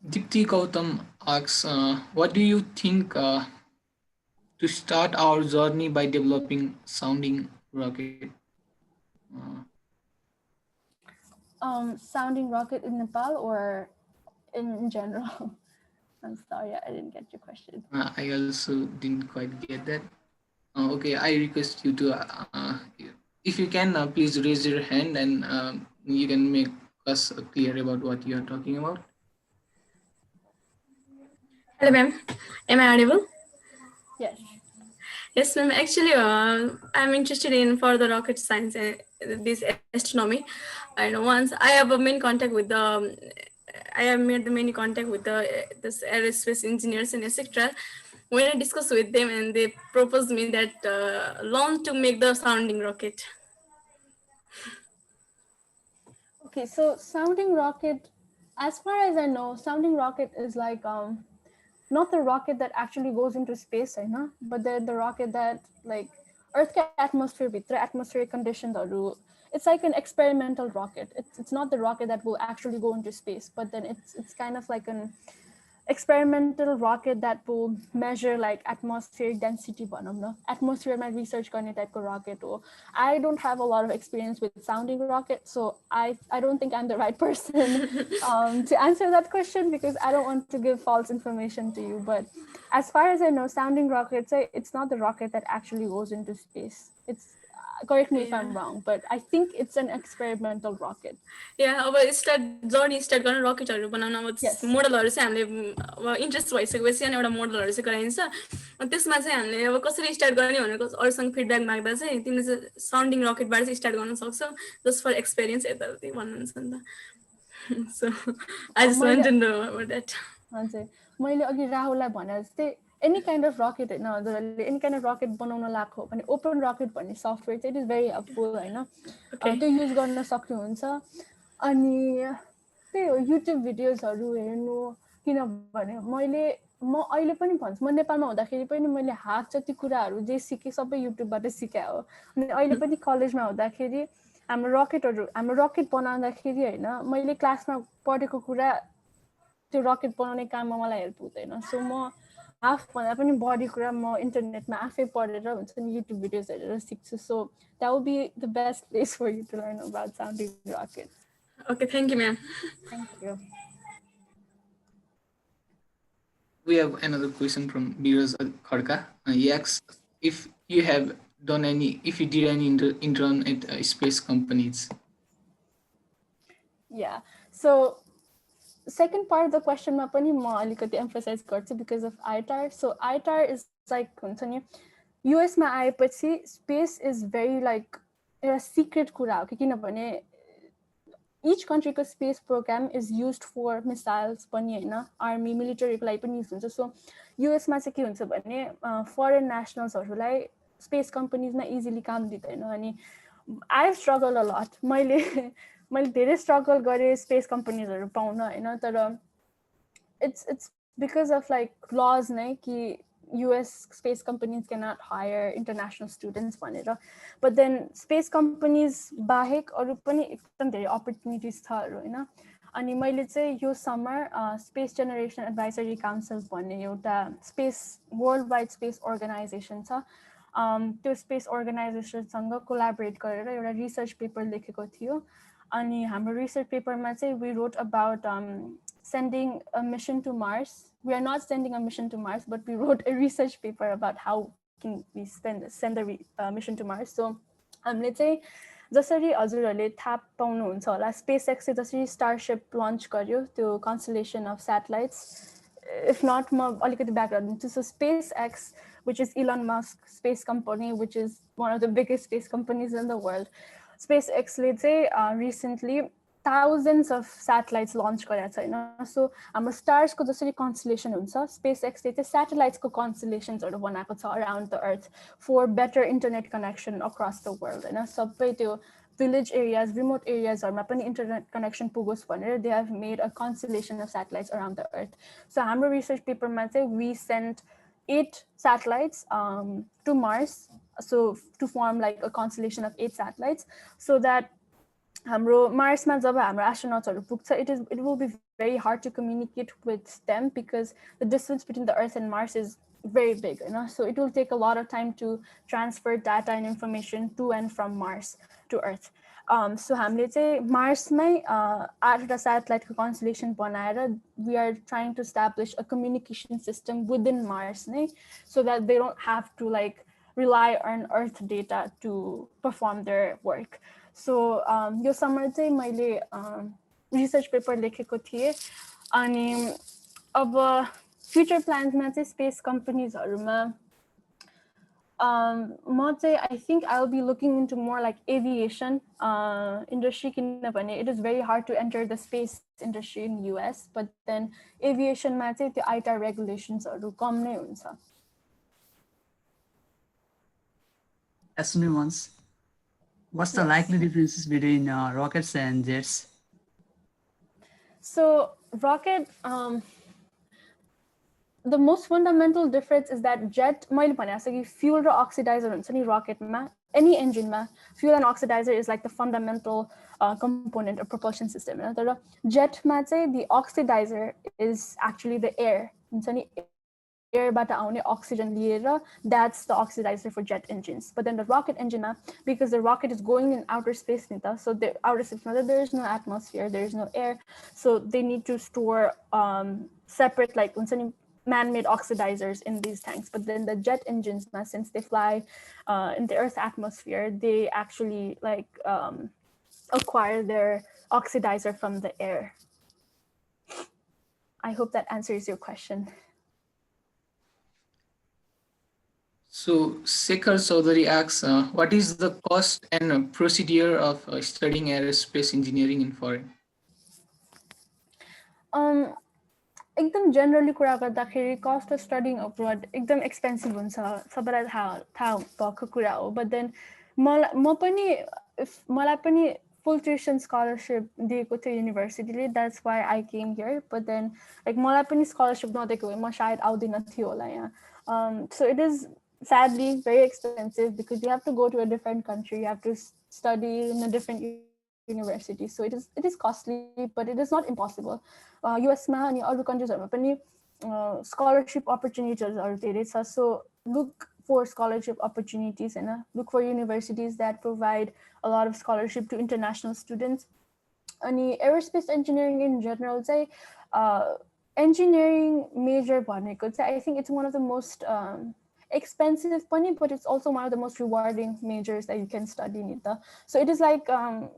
S1: Dipti Gautam asks, what do you think to start our journey by developing sounding rocket?
S2: Sounding rocket in Nepal or in general? I'm sorry, I didn't get your question.
S1: I also didn't quite get that. Okay, I request you to, if you can, please raise your hand and you can make us clear about what you are talking about.
S5: Hello, ma'am. Am I audible?
S2: Yes.
S5: Yes, ma'am. Actually, I'm interested in further rocket science and this astronomy. And once I have a main contact with the, I have made the many contact with the this aerospace engineers and etc. When I discuss with them, and they propose me that loan to make the sounding rocket.
S2: Okay, so sounding rocket, as far as I know, sounding rocket is like not the rocket that actually goes into space, right? No? But the rocket that like Earth atmosphere with the atmospheric conditions are. It's like an experimental rocket. It's not the rocket that will actually go into space, but then it's kind of like an experimental rocket that will measure like atmospheric density atmosphere my research गर्ने type of rocket. I don't have a lot of experience with sounding rocket, so I don't think I'm the right person to answer that question because I don't want to give false information to you. But as far as I know, sounding rockets, it's not the rocket that actually goes into space. It's correct me if I'm wrong, but I think it's an experimental rocket.
S5: Yeah, अब start journey start गर्न रकेटहरू बनाउन अब मोडलहरू चाहिँ हामीले अब interest भइसकेपछि अनि एउटा मोडलहरू चाहिँ गराइन्छ त्यसमा चाहिँ हामीले अब कसरी स्टार्ट गर्ने भनेर अरूसँग फिडब्याक माग्दा चाहिँ तिमीले चाहिँ साउन्डिङ रकेटबाट चाहिँ स्टार्ट गर्न सक्छौ जस्ट फर एक्सपिरियन्स यताउति भन्नुहुन्छ नि त so I just want to know about that
S2: हजुर मैले अघि राहुललाई भने जस्तै एनी काइन्ड अफ रकेट होइन हजुरहरूले एनी काइन्ड अफ रकेट बनाउन लाग्यो भने ओपन रकेट भन्ने सफ्टवेयर चाहिँ इट इज भेरी हेल्पफुल होइन त्यो युज गर्न सक्नुहुन्छ अनि त्यही हो युट्युब भिडियोजहरू हेर्नु किनभने म अहिले पनि भन्छु म नेपालमा हुँदाखेरि पनि मैले हात जति कुराहरू जे सिकेँ सबै युट्युबबाट सिकाए हो अनि अहिले पनि कलेजमा हुँदाखेरि हाम्रो रकेट बनाउँदाखेरि होइन मैले क्लासमा पढेको कुरा त्यो रकेट बनाउने काममा मलाई हेल्प हुँदैन सो म हाफभन्दा पनि बढी कुरा म इन्टरनेटमा आफै पढेर हुन्छ नि युट्युब भिडियोज हेरेर सिक्छु so that will be the best place for you to learn about sounding rocket
S5: okay thank you ma'am
S2: thank you
S1: We have another question from Biraj Khadka. He asks if you did any intern at space companies.
S2: Yeah. So second part of the question ma pani ma alikati emphasize garchu because of ITAR. So ITAR is like huncha ni US ma आएपछि space is very like a secret कुरा हो किनभने each country को space program is used for missiles पनि हैन army military को लागि पनि use हुन्छ सो US मा चाहिँ के हुन्छ भने foreign nationals हरुलाई space companies मा easily काम दिदैन अनि I have struggled a lot मैले धेरै स्ट्रगल गरे स्पेस कम्पनीजहरु पाउन हैन तर it's because of like laws नै कि US space companies cannot hire international students भनेर but then space companies बाहेक अरु पनि एकदम धेरै opportunities छ हैन अनि मैले चाहिँ यो समर स्पेस जेनेरेसन एडभाइजरी काउन्सिल भन्ने एउटा space world wide space organization छ त्यो स्पेस अर्गनाइजेसनसँग कोलाबोरेट गरेर एउटा रिसर्च पेपर लेखेको थियो अनि हाम्रो रिसर्च पेपरमा चाहिँ we wrote about sending a mission to Mars. We are not sending a mission to Mars, but we wrote a research paper about how can we send a mission to Mars. So हामीले चाहिँ जसरी हजुरहरूले थाहा पाउनुहुन्छ होला SpaceX चाहिँ जसरी starship launch गर्यो त्यो constellation of satellites if not म अलिकति ब्याकग्राउन्ड दिन्छु so SpaceX which is Elon Musk's space company which is one of the biggest space companies in the world SpaceX ले चाहिँ recently thousands of satellites launch गरेको छ हैन सो हाम्रो stars को जसरी कन्स्टलेसन हुन्छ SpaceX ले चाहिँ सैटेलाइट्स को कन्स्टलेशन्सहरु बनाएको छ around the earth for better internet connection across the world हैन सबै त्यो village areas remote areas हरुमा पनि इन्टरनेट कनेक्सन पुगोस् भनेर they have made a constellation of satellites around the earth so हाम्रो रिसर्च पेपरमा चाहिँ we sent 8 satellites to Mars, so to form like a constellation of 8 satellites, so that हाम्रो मार्समा जब हाम्रो एस्ट्रोनट्सहरू पुग्छ it will be very hard to communicate with them because the distance between the Earth and Mars is very big, you know, so it will take a lot of time to transfer data and information to and from Mars to Earth. So हामीले चाहिँ मार्समै 8वटा स्याटेलाइटको कन्स्टलेसन बनाएर we are trying to establish a communication system within Mars नै, so that they don't have to like rely on Earth data to perform their work. So yo summer चाहिँ मैले research paper लेखेको थिएँ अनि अब फ्युचर प्लान्समा चाहिँ space कम्पनीजहरूमा म चाहिँ I think I'll be looking into more like aviation industry किनभने it is very hard to enter the space industry in US, but then aviationमा चाहिँ त्यो ITAR regulationsहरू कम नै हुन्छ.
S6: Astronomy ones. What's the likely differences between rockets and jets?
S2: So rocket, the most fundamental difference is that jet, मैले भने जस्तो कि fuel र oxidizer हुन्छ नि rocketमा, any engineमा fuel and oxidizer is like the fundamental component of propulsion system. तर jetमा चाहिँ the oxidizer is actually the air, हुन्छ नि, airबाट आउने oxygen लिएर, that's the oxidizer for jet engines. But then the rocket engine, because the rocket is going in outer space, so the outer space, there is no atmosphere, there is no air, so they need to store separate like man-made oxidizers in these tanks. But then the jet engines, since they fly in the Earth's atmosphere, they actually like acquire their oxidizer from the air. I hope that answers your question.
S1: So Shekhar Chaudhary asks, what is the cost and procedure of studying aerospace engineering in foreign?
S2: एकदम generally कुरा गर्दाखेरि cost of studying abroad एकदम expensive हुन्छ, सबैलाई थाहा भएको कुरा हो. But then मलाई पनि full tuition scholarship दिएको थियो universityले, that's why I came here. But then like मलाई पनि scholarship नदिएको भए म सायद आउँदिन थियो होला यहाँ. So it is sadly very expensive because you have to go to a different country, you have to study in a different university, so it is costly, but it is not impossible. US ma ani aru countries haru pani scholarship opportunities are धेरै छ, so look for scholarship opportunities and look for universities that provide a lot of scholarship to international students. Ani aerospace engineering in general चाहिँ engineering major bhaneko चाहिँ I think it's one of the most expensive pani, but it's also one of the most rewarding majors that you can study in. So it is like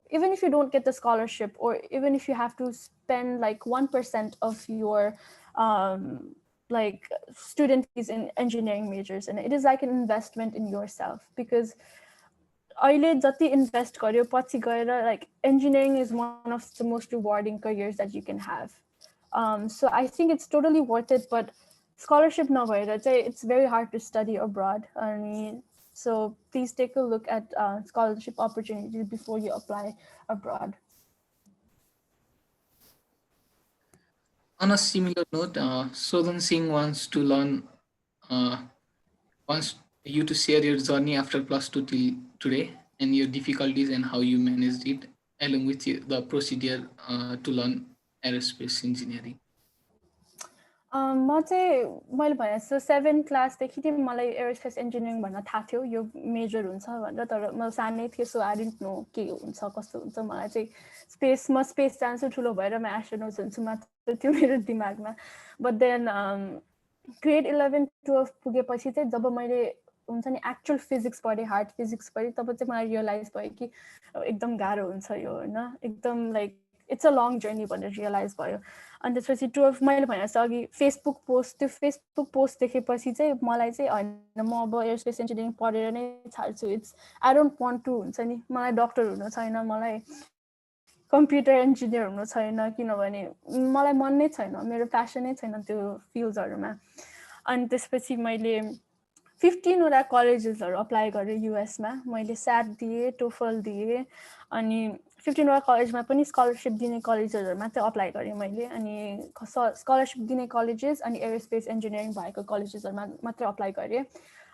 S2: even if you don't get the scholarship, or even if you have to spend like 1% of your like student fees in engineering majors, and it is like an investment in yourself, because अहिले जति invest गर्यो पछि गएर like engineering is one of the most rewarding careers that you can have. So I think it's totally worth it, but scholarship नभएर चाहिँ it's very hard to study abroad. So please take a look at scholarship opportunities before you apply abroad.
S1: On a similar note, Sodan Singh wants to learn, wants you to share your journey after +2 till today and your difficulties and how you managed it, along with the procedure to learn aerospace engineering.
S2: म चाहिँ मैले भने जस्तो 7th क्लासदेखि चाहिँ मलाई aerospace engineering भन्न थाहा थियो यो मेजर हुन्छ भनेर, तर म सानै थिएँ, सो आई डिडन्ट नो के हुन्छ कस्तो हुन्छ. मलाई चाहिँ स्पेस जान्छु, ठुलो भएर म एस्ट्रोनट हुन्छु मात्र थियो मेरो दिमागमा. बट देन ग्रेड 11-12 पुगेपछि चाहिँ जब मैले हुन्छ नि एक्चुअल फिजिक्स पढेँ, हार्ड फिजिक्स पढेँ, तब चाहिँ मलाई रियलाइज भयो कि एकदम गाह्रो हुन्छ यो, होइन, एकदम like it's a long journey भनेर रियलाइज भयो. अनि त्यसपछि 12 मैले भने जस्तो अघि फेसबुक पोस्ट देखेपछि चाहिँ मलाई चाहिँ होइन म अब एरोस्पेस इन्जिनियरिङ पढेर नै छाड्छु, आई डोन्ट वान्ट टु, हुन्छ नि, मलाई डक्टर हुनु छैन, मलाई कम्प्युटर इन्जिनियर हुनु छैन, किनभने मलाई मन नै छैन, मेरो प्यासनै छैन त्यो फिल्ड्सहरूमा. अनि त्यसपछि मैले 15 कलेजेसहरू अप्लाई गरेँ युएसमा. मैले SAT दिएँ, टोफल दिएँ, अनि 15वटा कलेजमा पनि स्कलरसिप दिने कलेजेसहरुमा चाहिँ अप्लाई गरेँ मैले अनि स्कलरसिप दिने कलेजेस अनि एरोस्पेस इन्जिनियरिङ भएको कलेजेसहरुमा मात्र अप्लाई गरेँ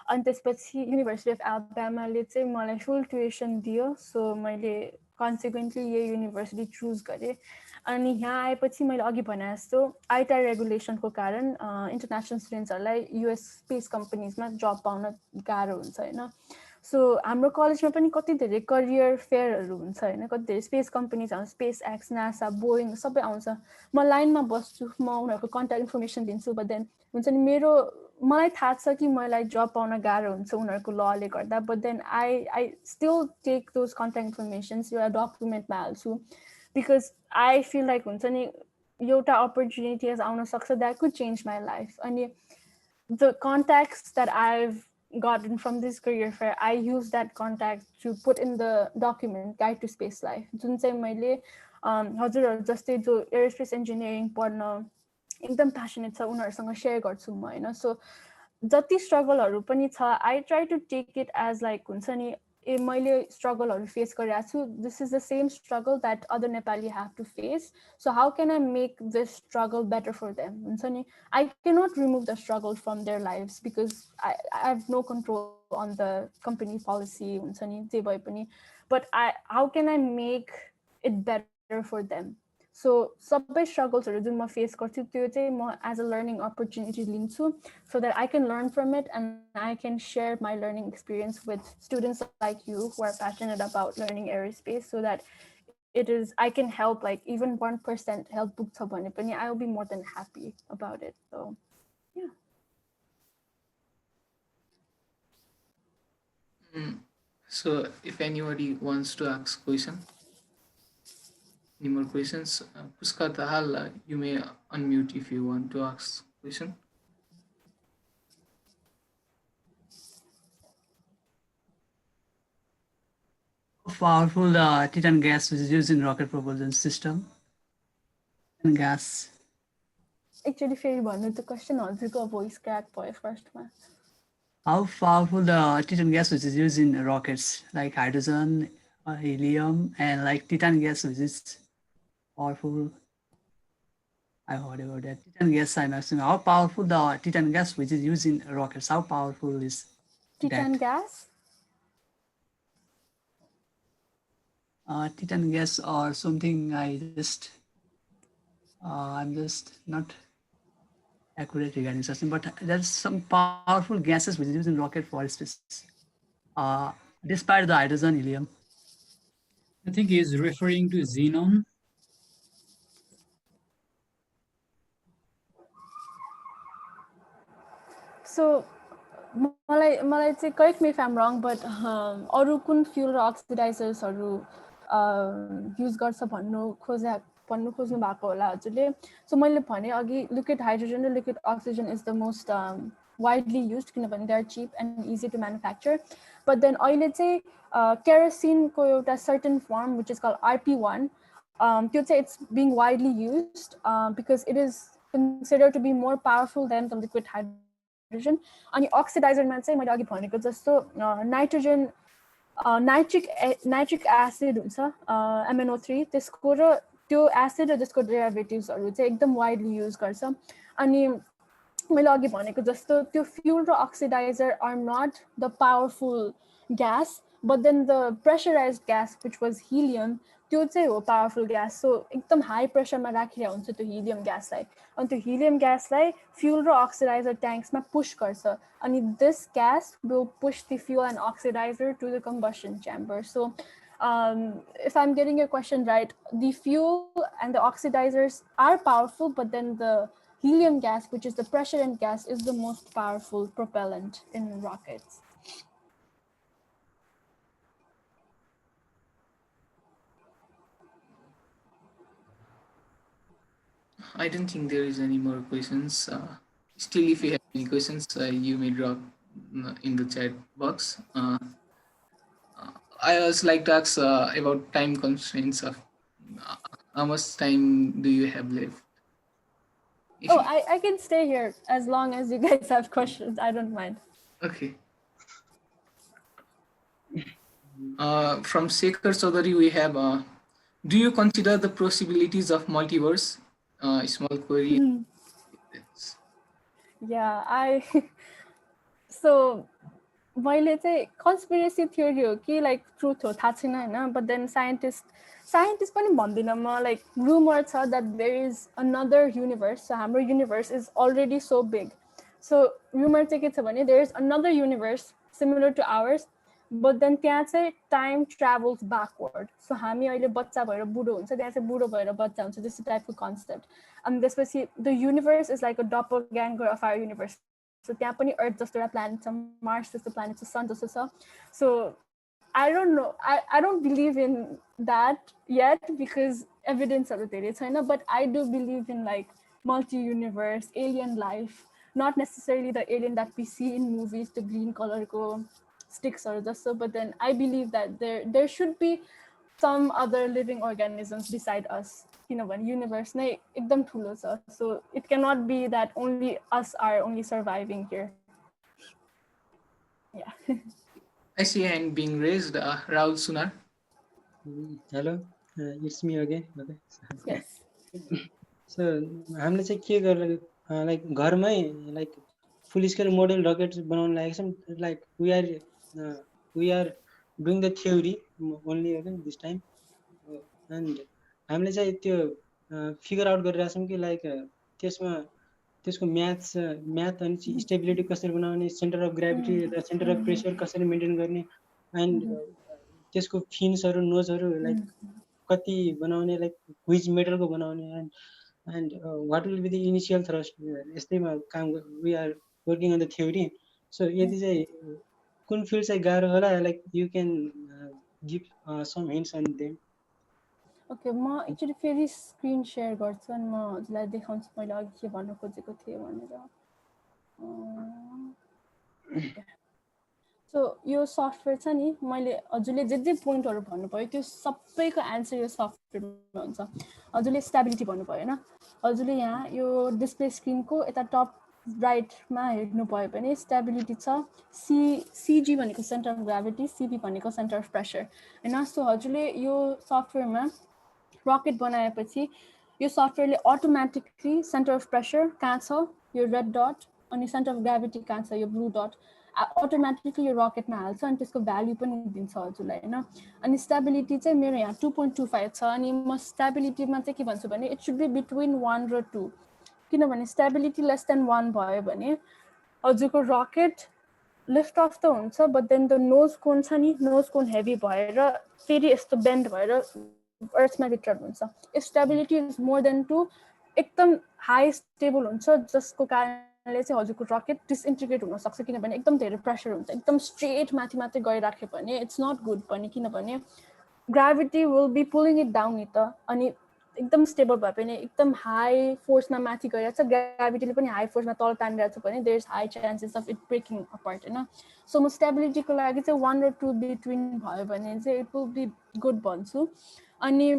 S2: अनि त्यसपछि युनिभर्सिटी अफ एलाबामाले चाहिँ मलाई फुल ट्युसन दियो सो मैले कन्सिक्वेन्टली यही युनिभर्सिटी चुज गरेँ अनि यहाँ आएपछि मैले अघि भने जस्तो आइटार रेगुलेसनको कारण इन्टरनेसनल स्टुडेन्ट्सहरूलाई युएस स्पेस कम्पनीजमा जब पाउन गाह्रो हुन्छ हैन सो हाम्रो कलेजमा पनि कति धेरै करियर फेयरहरू हुन्छ हैन कति धेरै स्पेस कम्पनीज आउँछ स्पेस एक्स नासा बोइङ सबै आउँछ म लाइनमा बस्छु म उनीहरूको कन्ट्याक्ट इन्फर्मेसन दिन्छु बट देन हुन्छ नि मेरो मलाई थाहा छ कि मलाई जब पाउन गाह्रो हुन्छ उनीहरूको लले गर्दा but then I still take those contact informations एउटा डकुमेन्टमा हाल्छु बिकज आई फिल लाइक हुन्छ नि एउटा अपर्च्युनिटिज आउन सक्छ that could change my life अनि the contacts that I've gotten from this career fair, I use that contact to put in the document Guide to Space Life. जुन चाहिँ मैले हजुरहरु जस्तै जो एरोस्पेस इन्जिनियरिङ पढ्न एकदम प्यासनेट छ उनीहरुसँग शेयर गर्छु म हैन सो जति स्ट्रगलहरु पनि छ I try to take it as like हुन्छ नि ए मैले स्ट्रगलहरु फेस गरिरहेको छु this is the same struggle that other Nepali have to face so how can I make this struggle better for them हुन्छ नि I cannot remove the struggle from their lifes because I have no control on the company policy हुन्छ नि जे भए पनि but how can I make it better for them so सबै स्ट्रगल्सहरु जुन म face गर्छु त्यो चाहिँ म एज अ लर्निङ अपर्च्युनिटी लिन्छु so that I can learn from it and I can share my learning experience with students like you who are passionate about learning aerospace so that I can help like even 1% help book cha bhane pani I will be more than happy about it so yeah
S1: So if anybody wants to ask question any more questions Pushkar Dahal you may unmute if you want to ask question
S6: Powerful Titan gas which is used in rocket propulsion system and gas
S2: actually फेरि भन्नु त question हजुरको voice crack भयो first मा
S6: how powerful the Titan gas which is used in rockets like hydrogen helium and like Titan gas which is powerful I heard about that Titan gas I'm asking how powerful the Titan gas which is used in rockets how powerful is
S2: Titan
S6: that?
S2: gas
S6: Titan gas or something I'm just not accurate regarding such thing, but there's some powerful gases which is used in rocket for space. Despite the hydrogen, helium.
S7: I think he's referring to xenon.
S2: So मलाई चाहिँ correct me if I'm wrong but अरु कुन fuel र oxidizers-हरु use गर्छ भन्नु खोज्नु भएको होला हजुरले सो मैले भने अघि liquid hydrogen raw liquid oxygen is the most widely used किनभने they are cheap and easy to manufacture but then अहिले चाहिँ kerosene को एउटा certain form which is called RP1 त्यो चाहिँ it's being widely used because it is considered to be more powerful than the liquid hydrogen अनि oxidizer मा चाहिँ मैले अघि भनेको जस्तो nitric acid हुन्छ MnO3 त्यसको र त्यो acid र त्यसको derivatives-हरु चाहिँ एकदम widely use गर्छ अनि मैले अघि भनेको जस्तो त्यो fuel raw oxidizer are not the powerful gas but then the pressurized gas which was helium त्यो चाहिँ हो powerful gas so एकदम high pressure मा राखिरहेको हुन्छ त्यो helium gas लाई अनि त्यो helium gas लाई fuel र oxidizer tanks मा push गर्छ अनि this gas will push the fuel and oxidizer to the combustion chamber so if I'm getting your question right the fuel and the oxidizers are powerful but then the helium gas which is the pressure gas is the most powerful propellant in rockets
S1: I don't think there is any more questions. Still, if you have any questions, you may drop in the chat box. I also like to ask about time constraints of how much time do you have left?
S2: I can stay here as long as you guys have questions. I don't mind.
S1: Okay. From Shekhar Chaudhary, we have Do you consider the possibilities of multiverse? Small query.
S2: Yeah, I so मैले चाहिँ conspiracy theory हो कि like truth हो थाहा छैन होइन but then scientist पनि भन्दिनँ म लाइक रुमर छ that there is another universe so हाम्रो universe is already so big so rumour चाहिँ के छ भने there is another universe similar to ours but then त्यहाँ चाहिँ टाइम ट्राभल्स ब्याकवर्ड सो हामी अहिले बच्चा भएर बुढो हुन्छ त्यहाँ चाहिँ बुढो भएर बच्चा हुन्छ त्यस्तो टाइपको कन्सेप्ट अनि त्यसपछि the universe is like a doppelganger of our universe so त्यहाँ पनि अर्थ जस्तो एउटा प्लानेट छ मार्स जस्तो प्लानेट छ सन जस्तो छ so I don't know I don't believe in that yet because एभिडेन्सहरू धेरै छैन but I do believe in like multi universe alien life not necessarily the alien that we see in movies, the green color ko sticks or just so, but then I believe that there should be some other living organisms beside us. You know, when universe na ekdam thulo cha, so it cannot be that only us are only surviving here. Yeah.
S1: I see a hand being raised. Rahul Sunar.
S3: Hello, it's me again. Okay.
S2: Yes.
S3: So हामीले चाहिँ के गरेर like घरमै like full scale model rocket बनाउन लागेको छौँ like we are doing the theory only okay this time and हामीले चाहिँ त्यो फिगर आउट गरिरहेको छौँ कि लाइक त्यसको म्याथ अनि स्टेबिलिटी कसरी बनाउने सेन्टर अफ ग्राभिटी र सेन्टर अफ प्रेसर कसरी मेन्टेन गर्ने एन्ड त्यसको फिन्सहरू नोजहरू लाइक कति बनाउने लाइक विच मेटलको बनाउने and what will be the initial thrust यस्तैमा काम we are working on the theory so यदि चाहिँ कुन फिल्ड चाहिँ गाह्रो होला like you can give some hints on them
S2: Okay, म एक्चुअली फेरि स्क्रिन शेयर गर्छु अनि म हजुरलाई देखाउँछु मैले अघि के भन्न खोजेको थिएँ भनेर सो यो सफ्टवेयर छ नि मैले हजुरले जे पोइन्टहरू भन्नुभयो त्यो सबैको एन्सर यो सफ्टवेयरमा हुन्छ हजुरले स्टेबिलिटी भन्नुभयो होइन हजुरले यहाँ यो डिस्प्ले स्क्रिनको यता टप राइटमा हेर्नुभयो भने स्टेबिलिटी छ सिजी भनेको सेन्टर अफ ग्राभिटी सिपी भनेको सेन्टर अफ प्रेसर होइन सो हजुरले यो सफ्टवेयरमा रकेट बनाएपछि यो सफ्टवेयरले अटोमेटिकली सेन्टर अफ प्रेसर कहाँ छ यो रेड डट अनि सेन्टर अफ ग्राभिटी कहाँ छ यो ब्लू डट अटोमेटिकली यो रकेटमा हाल्छ अनि त्यसको भ्याल्यु पनि दिन्छ हजुरलाई होइन अनि स्टेबिलिटी चाहिँ मेरो यहाँ 2.25 छ अनि म स्टेबिलिटीमा चाहिँ के भन्छु भने इट सुड बी बिट्विन 1 र 2 किनभने स्टेबिलिटी लेस देन 1 भयो भने हजुरको रकेट लिफ्ट अफ त हुन्छ बट देन द नोज कोन छ नि नोज कोन हेभी भएर फेरि यस्तो बेन्ड भएर अर्थमा रिटर्न हुन्छ if stability is more than 2 एकदम हाई स्टेबल हुन्छ जसको कारणले चाहिँ हजुरको रकेट डिसइन्टिग्रेट हुन सक्छ किनभने एकदम धेरै प्रेसर हुन्छ एकदम स्ट्रेट माथि माथि गइराख्यो भने इट्स नट गुड पनि किनभने gravity will be pulling it down नि त अनि एकदम स्टेबल भयो भने एकदम हाई फोर्समा माथि गइरहेको छ ग्राभिटीले पनि हाई फोर्समा तल तानिरहेको छ भने there is high chances of it breaking apart होइन सो म स्टेबिलिटीको लागि चाहिँ 1 र 2 बिट्विन भयो भने चाहिँ इट विल बी गुड भन्छु अनि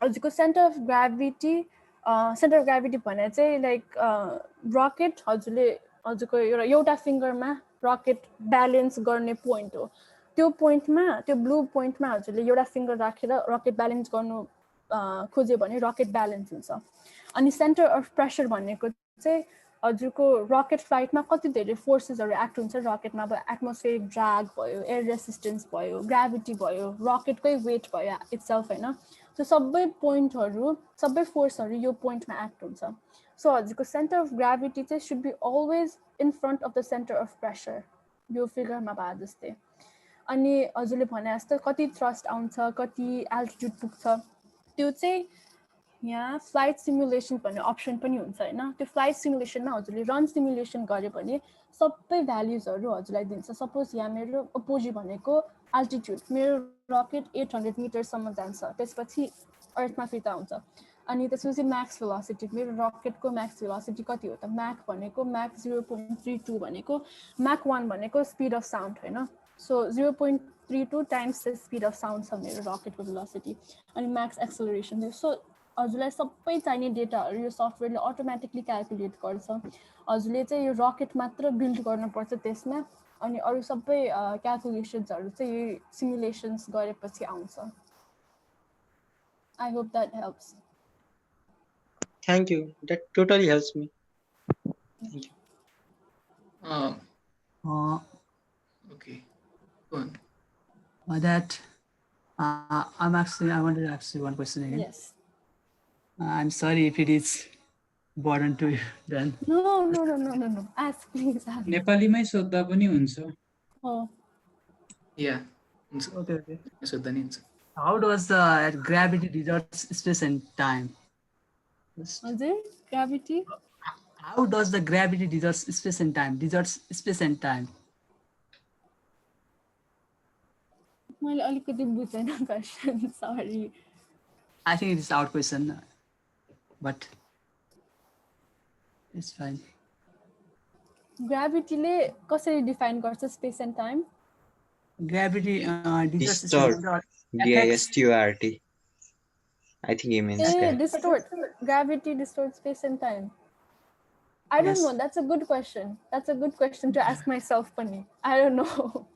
S2: हजुरको सेन्टर अफ ग्राभिटी भने चाहिँ लाइक रकेट हजुरको एउटा फिङ्गरमा रकेट ब्यालेन्स गर्ने पोइन्ट हो त्यो पोइन्टमा त्यो ब्लू पोइन्टमा हजुरले एउटा फिङ्गर राखेर रकेट ब्यालेन्स गर्नु खोज्यो भने रकेट ब्यालेन्स हुन्छ अनि सेन्टर अफ प्रेसर भनेको चाहिँ हजुरको रकेट फ्लाइटमा कति धेरै फोर्सेसहरू एक्ट हुन्छ रकेटमा अब एटमोस्फेरिक ड्र्याग भयो एयर रेसिस्टेन्स भयो ग्राभिटी भयो रकेटकै वेट भयो इट्सेल्फ होइन सो सबै पोइन्टहरू सबै फोर्सहरू यो पोइन्टमा एक्ट हुन्छ सो हजुरको सेन्टर अफ ग्राभिटी चाहिँ should be always in front of the centre of pressure यो फिगरमा भए जस्तै अनि हजुरले भने जस्तो कति थ्रस्ट आउँछ कति एल्टिट्युड पुग्छ त्यो चाहिँ यहाँ फ्लाइट सिमुलेसन भन्ने अप्सन पनि हुन्छ होइन त्यो फ्लाइट सिमुलेसनमा हजुरले रन सिमुलेसन गऱ्यो भने सबै भ्याल्युजहरू हजुरलाई दिन्छ सपोज यहाँ मेरो अपोजी भनेको एल्टिट्युड मेरो रकेट 800 मिटरसम्म जान्छ त्यसपछि अर्थमा फिर्ता हुन्छ अनि त्यसपछि म्याक्स भेलोसिटी मेरो रकेटको म्याक्स भेलोसिटी कति हो त म्याक भनेको म्याक 0.32 भनेको म्याक 1 भनेको स्पिड अफ साउन्ड होइन सो 0.32 times the speed of sound छ मेरो रकेटको भेलोसिटी अनि म्याक्स एक्सेलरेसन सो हजुरलाई सबै चाहिने डेटाहरू यो सफ्टवेयरले अटोमेटिकली क्यालकुलेट गर्छ हजुरले चाहिँ यो रकेट मात्र बिल्ड गर्नुपर्छ त्यसमा अनि अरू सबै क्यालकुलेसन्सहरू चाहिँ यो सिमुलेसन्स गरेपछि आउँछ I hope that helps.
S3: Thank you. That totally helps me. Thank you.
S6: Uh,
S1: Okay, go on.
S6: that I wanted to ask you one question again.
S2: Yes.
S6: I'm sorry if it is burden to you then.
S2: No. Ask, please ask.
S7: नेपालीमै सोद्धा पनि हुन्छ।
S2: Oh,
S1: Yeah, हुन्छ।
S6: Okay.
S1: सोध्दा नि हुन्छ।
S6: How does the gravity distorts space and time?
S2: हजुर gravity?
S6: How does the gravity distorts space and time? Distorts space and time.
S2: मैले अलिकति बुझेन question. Sorry.
S6: I think it is out question, but it's fine.
S2: Gravity ले कसरी define गर्छ space and time?
S6: Gravity distorts space
S8: Distort.
S6: and time.
S8: DISTORT. I think he means that.
S2: Distort. Gravity distorts space and time. I don't know. That's a good question. That's a good question to ask myself पनि. I don't know.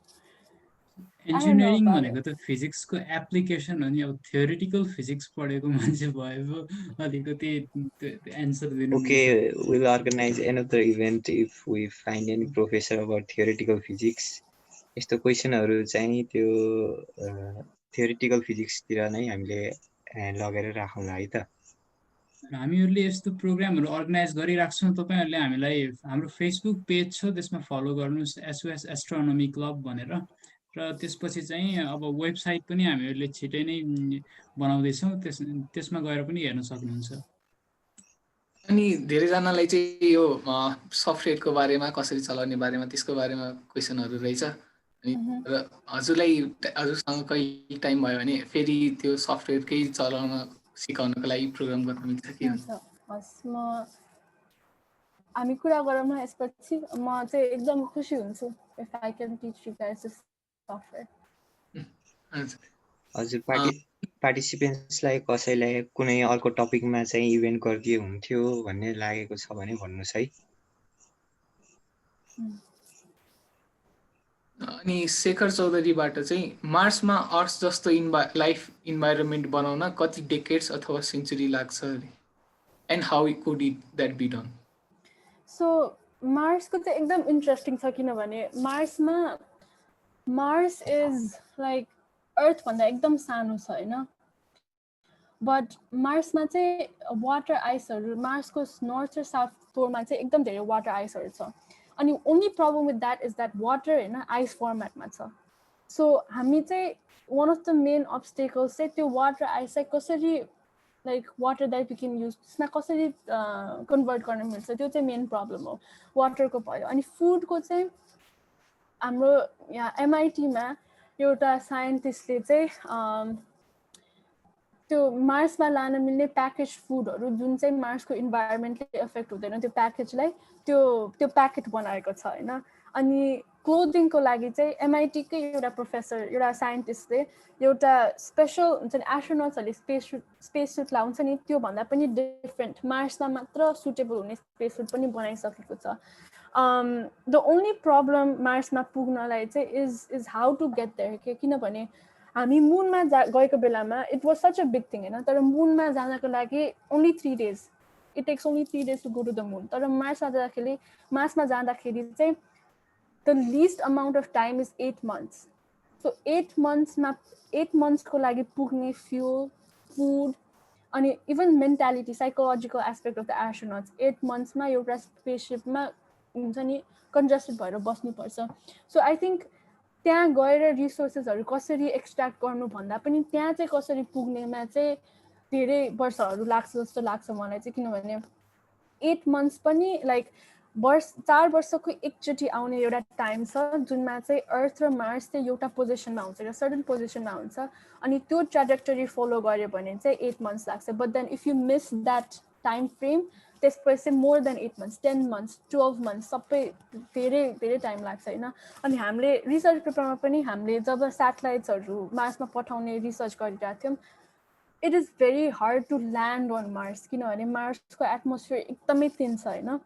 S7: Engineering भनेको त फिजिक्सको application हो नि, अब theoretical physics पढेको मान्छे भए पो अलिकति एन्सर दिनु।
S8: Okay, we'll organize another event if we find any professor about theoretical physics. यस्तो क्वेसनहरू चाहिँ त्यो थ्योरिटिकल फिजिक्सतिर नै हामीले लगेर राखौँला है त।
S7: हामीहरूले यस्तो प्रोग्रामहरू अर्गनाइज गरिराख्छौँ। तपाईँहरूले हामीलाई हाम्रो फेसबुक पेज छ, त्यसमा फलो गर्नुहोस्, एसओएस एस्ट्रोनोमी क्लब भनेर। र त्यसपछि चाहिँ अब वेबसाइट पनि हामीहरूले छिटै नै बनाउँदैछौँ, त्यसमा गएर पनि हेर्न सक्नुहुन्छ।
S1: अनि धेरैजनालाई चाहिँ यो सफ्टवेयरको बारेमा, कसरी चलाउने बारेमा, त्यसको बारेमा क्वेसनहरू रहेछ। अनि र हजुरसँग कहिले टाइम भयो भने फेरि त्यो सफ्टवेयरकै चलाउन सिकाउनको लागि प्रोग्राम गर्न मिल्छ के?
S2: हस्, हामी कुरा गरौँ न यसपछि। म चाहिँ एकदम खुसी हुन्छु if I can teach you guys this software.
S8: हजुर, पार्टिसिपेन्ट्सलाई कसैलाई कुनै अर्को टपिकमा चाहिँ इभेन्ट गरिदिए हुन्थ्यो भन्ने लागेको छ भने भन्नुहोस् है।
S1: अनि शेखर चौधरीबाट चाहिँ मार्समा अर्थ जस्तो लाइफ इन्भाइरोमेन्ट बनाउन कति डेकेड्स अथवा सेन्चुरी लाग्छ अरे? And how could that be done?
S2: So मार्सको चाहिँ एकदम इन्ट्रेस्टिङ छ, किनभने मार्स इज लाइक अर्थ भन्दा एकदम सानो छ होइन। बट मार्समा चाहिँ वाटर आइसहरू, मार्सको नर्थ र साउथ पोलमा चाहिँ एकदम धेरै वाटर आइसहरू छ। अनि only problem with that is that water होइन आइस फर्मेटमा छ। सो हामी चाहिँ one of the main obstacles चाहिँ त्यो वाटर आइस चाहिँ कसरी like water that we can use, त्यसमा कसरी कन्भर्ट गर्न मिल्छ, त्यो चाहिँ मेन प्रब्लम हो वाटरको भयो। अनि फुडको चाहिँ हाम्रो यहाँ एमआइटीमा एउटा साइन्टिस्टले चाहिँ त्यो मार्समा लान मिल्ने प्याकेज फुडहरू जुन चाहिँ मार्सको इन्भाइरोमेन्टले एफेक्ट हुँदैन त्यो प्याकेजलाई त्यो प्याकेट बनाएको छ होइन। अनि क्लोदिङको लागि चाहिँ एमआइटीकै एउटा प्रोफेसर, एउटा साइन्टिस्टले एउटा स्पेसल हुन्छ नि, एस्ट्रोनट्सहरूले स्पेस सुट लाउँछ नि, त्योभन्दा पनि डिफ्रेन्ट मार्समा मात्र सुटेबल हुने स्पेस सुट पनि बनाइसकेको छ। द ओन्ली प्रब्लम मार्समा पुग्नलाई चाहिँ is how to get there के, किनभने हामी मुनमा गएको बेलामा it was such a big thing होइन। तर मुनमा जानको लागि only 3 days, it takes only 3 days to go to the moon. तर मार्समा जाँदाखेरि चाहिँ the least amount of time is 8 months। So 8 monthsको लागि पुग्ने फ्युल, फुड अनि even mentality, psychological aspect of the astronauts 8 monthsमा एउटा स्पेससिपमा हुन्छ नि कन्जस्टेड भएर बस्नुपर्छ। सो आई थिङ्क त्यहाँ गएर रिसोर्सेसहरू कसरी एक्सट्र्याक्ट गर्नु भन्दा पनि त्यहाँ चाहिँ कसरी पुग्नेमा चाहिँ धेरै वर्षहरू लाग्छ जस्तो लाग्छ मलाई चाहिँ। किनभने 8 months पनि लाइक 4 वर्षको एकचोटि आउने एउटा टाइम छ जुनमा चाहिँ अर्थ र मार्स चाहिँ एउटा पोजिसनमा हुन्छ, एउटा सर्टन पोजिसनमा हुन्छ। अनि त्यो ट्र्याजेक्टरी फलो गर्यो भने चाहिँ 8 months लाग्छ। But then if you miss that time frame त्यसपछि more than 8 months, 10 months, 12 months सबै धेरै धेरै टाइम लाग्छ होइन। अनि हामीले रिसर्च पेपरमा पनि हामीले जब स्याटेलाइट्सहरू मार्समा पठाउने रिसर्च गरिरहेको थियौँ, it is very hard to land on Mars, किनभने मार्सको एटमोस्फियर एकदमै थिन छ होइन।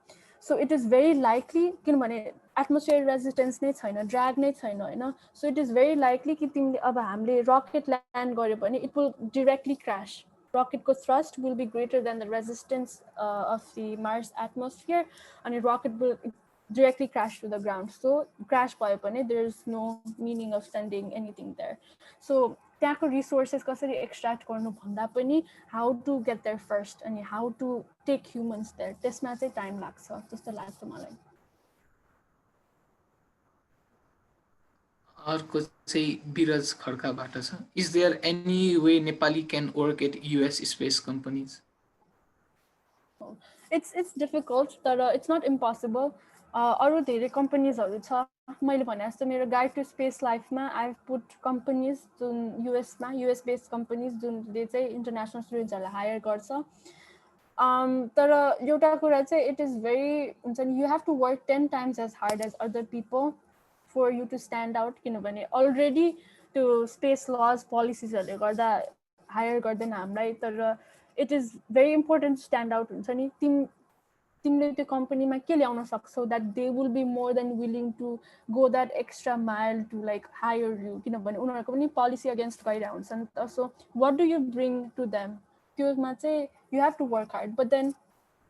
S2: So it is very likely, किनभने एटमोस्फियर रेजिस्टेन्स नै छैन, ड्र्याग नै छैन होइन। So it is very likely कि तिमीले अब हामीले रकेट ल्यान्ड गर्यो भने इट विल डिरेक्टली क्रास rocketको thrust will be greater than the resistance of the Mars atmosphere, and the rocket will directly crash to the ground. So crash भयो भने there's no meaning of sending anything there. So त्यहाँको resources कसरी extract गर्नु भन्दा पनि how to get there first and how to take humans there, त्यसमा चाहिँ time लाग्छ जस्तो लाग्छ मलाई.
S1: अर्को चाहिँ बिरज खड्काबाट छ. Is there any way Nepali can work at US space companies?
S2: It's difficult, but it's not impossible. अरू धेरै कम्पनीजहरू छ. मैले भने जस्तो मेरो गाइड टु स्पेस लाइफमा I've put companies जुन युएसमा US based companies जुनले चाहिँ इन्टरनेसनल स्टुडेन्ट्सहरूलाई हायर गर्छ. तर एउटा कुरा चाहिँ it is very हुन्छ नि you have to work 10 times as hard as other people for you to stand out, किनभने already त्यो space laws policies-हरूले गर्दा हायर गर्दैन हामीलाई. तर it is very important to stand out हुन्छ नि. तिमीले त्यो कम्पनीमा के ल्याउन सक्छौ that they will be more than willing to go that extra mile to like hire you, किनभने उनीहरूको पनि policy against भइरहेको हुन्छ नि त. So what do you bring to them? त्योमा चाहिँ you have to work hard. But then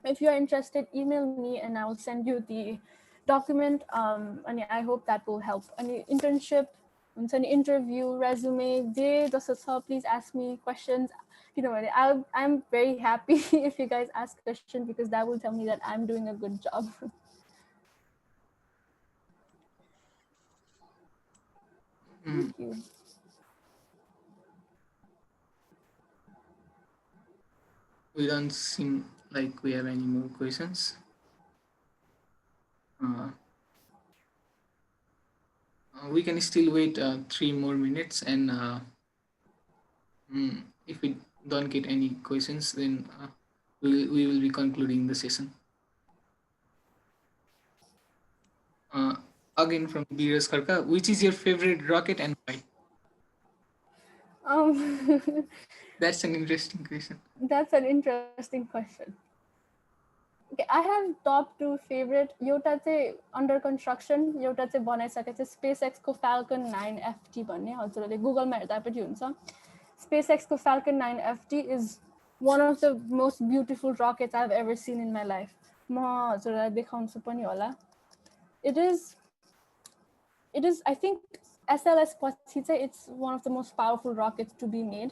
S2: if you are interested, email me and I will send you the document, and I hope that will help. Any internship, any interview, resume, please ask me questions. You know, I'm very happy if you guys ask questions because that will tell me that I'm doing a good job. Thank you.
S1: We don't seem like we have any more questions. We can still wait 3 more minutes, and if we don't get any questions, then we will be concluding the session. Again from Biras Kharka, which is your favorite rocket and why? That's an interesting question.
S2: That's an interesting question. Okay, I have top 2 favorite. एउटा चाहिँ under construction, एउटा चाहिँ बनाइसकेको छ SpaceX को Falcon 9 FT भन्ने. हजुरले गुगलमा हेर्दा पनि हुन्छ. SpaceX को Falcon 9 FT is one of the most beautiful rockets I've ever seen in my life. म हजुरलाई देखाउँछु पनि होला. It is I think SLS पछि चाहिँ it's one of the most powerful rockets to be made.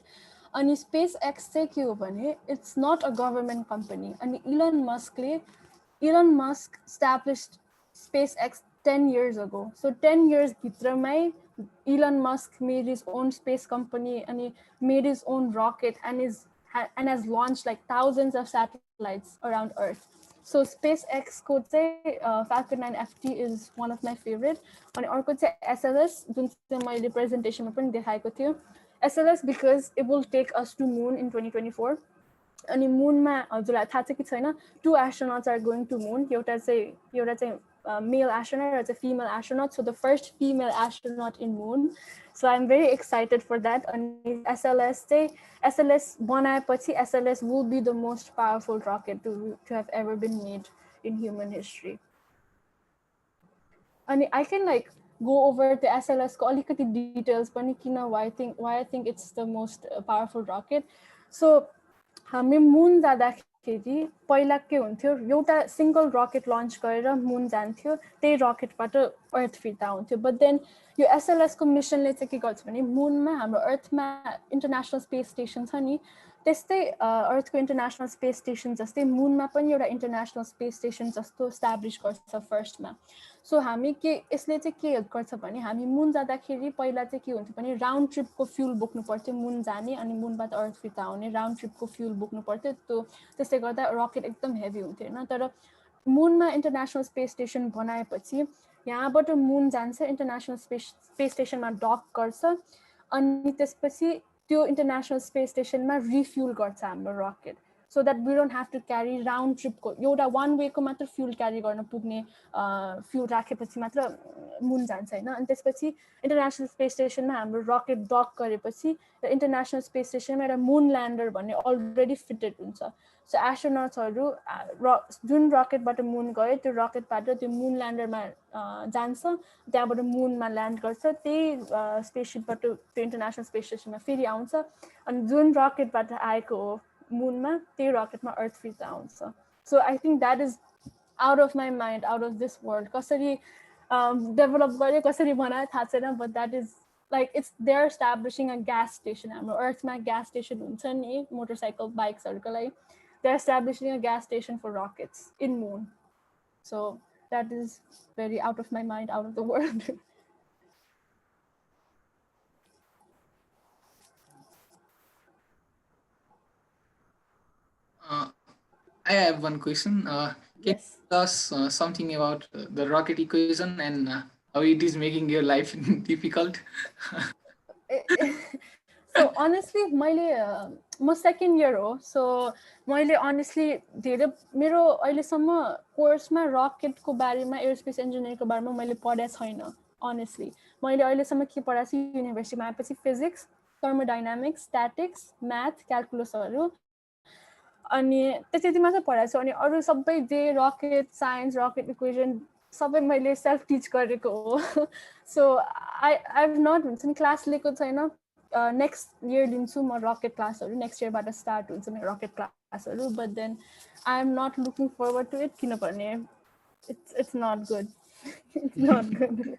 S2: अनि SpaceX चाहिँ के हो भने it's not a government company. अनि Elon Musk established SpaceX 10 years ago. So 10 years भित्रमै Elon Musk made his own space company and he made his own rocket and has launched like thousands of satellites around Earth. So SpaceX को चाहिँ Falcon 9 FT is one of my favorite. अनि अर्को चाहिँ SLS जुन चाहिँ मैले प्रेजेन्टेसनमा पनि देखाएको थियो. SLS because it will take us to moon in 2024. अनि मुनमा हजुरलाई थाहा छ कि छैन 2 astronauts are going to moon. एउटा चाहिँ male astronaut or a female astronaut. So the first female astronaut in moon. So I'm very excited for that. And SLS बनाएपछि SLS will be the most powerful rocket to have ever been made in human history. And I can like go over the SLS ko alikati details pani kina why I think it's the most powerful rocket. So हामी moon जाँदाखेरि पहिला के हुन्थ्यो एउटा single rocket lunch गरेर मुन जान्थ्यो त्यही रकेटबाट अर्थ फिर्ता हुन्थ्यो. बट देन यो एसएलएस को मिशनले चाहिँ के गर्छ भने मुनमा हाम्रो अर्थमा इन्टरनेशनल स्पेस स्टेसन छ नि त्यस्तै अर्थको इन्टरनेशनल स्पेस स्टेसन जस्तै मुनमा पनि एउटा इन्टरनेशनल स्पेस स्टेसन जस्तो एस्टाब्लिश गर्छ फर्स्टमा. सो हामी के यसले चाहिँ के हेल्प गर्छ भने हामी मुन जाँदाखेरि पहिला चाहिँ के हुन्थ्यो भने राउन्ड ट्रिपको फ्युल बोक्नु पर्थ्यो मुन जाने अनि मुनबाट अर्थ फिर्ता आउने राउन्ड ट्रिपको फ्युल बोक्नु पर्थ्यो. त्यसले गर्दा रकेट एकदम हेभी हुन्थ्यो हैन. तर मुनमा इन्टरनेशनल स्पेस स्टेसन बनाएपछि यहाँबाट मुन जान्छ इन्टरनेशनल स्पेस स्टेसनमा डक गर्छ अनि त्यसपछि त्यो इन्टरनेशनल स्पेस स्टेसनमा रिफ्युल गर्छ हाम्रो rocket. so that we don't have to carry round trip ko एउटा one way को मात्र fuel carry गर्न पुग्ने fuel राखेपछि मात्र moon जान्छ हैन अनि त्यसपछि इन्टरनेशनल स्पेस स्टेसनमा हाम्रो रकेट डक गरेपछि र इन्टरनेशनल स्पेस स्टेसनमा एउटा मून ल्यान्डर भन्ने अलरेडी फिटेड हुन्छ सो एस्ट्रोनट्सहरु जुन रकेटबाट मून गयो त्यो रकेटबाट त्यो मून ल्यान्डरमा जान्छ त्यहाँबाट मूनमा ल्यान्ड गर्छ त्यही स्पेसशिपबाट त्यो इन्टरनेशनल स्पेस स्टेसनमा फेरि आउँछ अनि जुन रकेटबाट आएको हो मूनमा त्यही रकेटमा अर्थ फिर्ता आउँछ so I think that is out of my mind out of this world कसरी डेभलप गर्यो कसरी बनायो थाहा छैन but that is like it's they're establishing a gas station हाम्रो अर्थमा gas station हुन्छ नि मोटरसाइकल बाइक्सहरुको लागि they're establishing a gas station for rockets in moon so that is very out of my mind out of the world
S1: I have one question. Can you tell us something about the rocket equation and how it is making your life difficult?
S2: So honestly, my second year हो so मैले honestly धेरै मेरो अहिलेसम्म कोर्समा रकेटको बारेमा aerospace इन्जिनियरिङको बारेमा मैले पढाएको छैन honestly मैले अहिलेसम्म के पढाएको छु युनिभर्सिटीमा आएपछि फिजिक्स थर्मोडायनामिक्स स्ट्याटिक्स म्याथ क्याल्कुलसहरु अनि त्यति मात्र पढाएको छु अनि अरु सबै जे रकेट साइन्स रकेट इक्वेसन सबै मैले सेल्फ टिच गरेको हो सो आई हैव नट हुन्छ नि क्लास लिएको छैन नेक्स्ट इयर लिन्छु म रकेट क्लासहरु नेक्स्ट इयरबाट स्टार्ट हुन्छ मेरो रकेट क्लासहरु but then I am not looking forward to it किनभने it's not good it's not good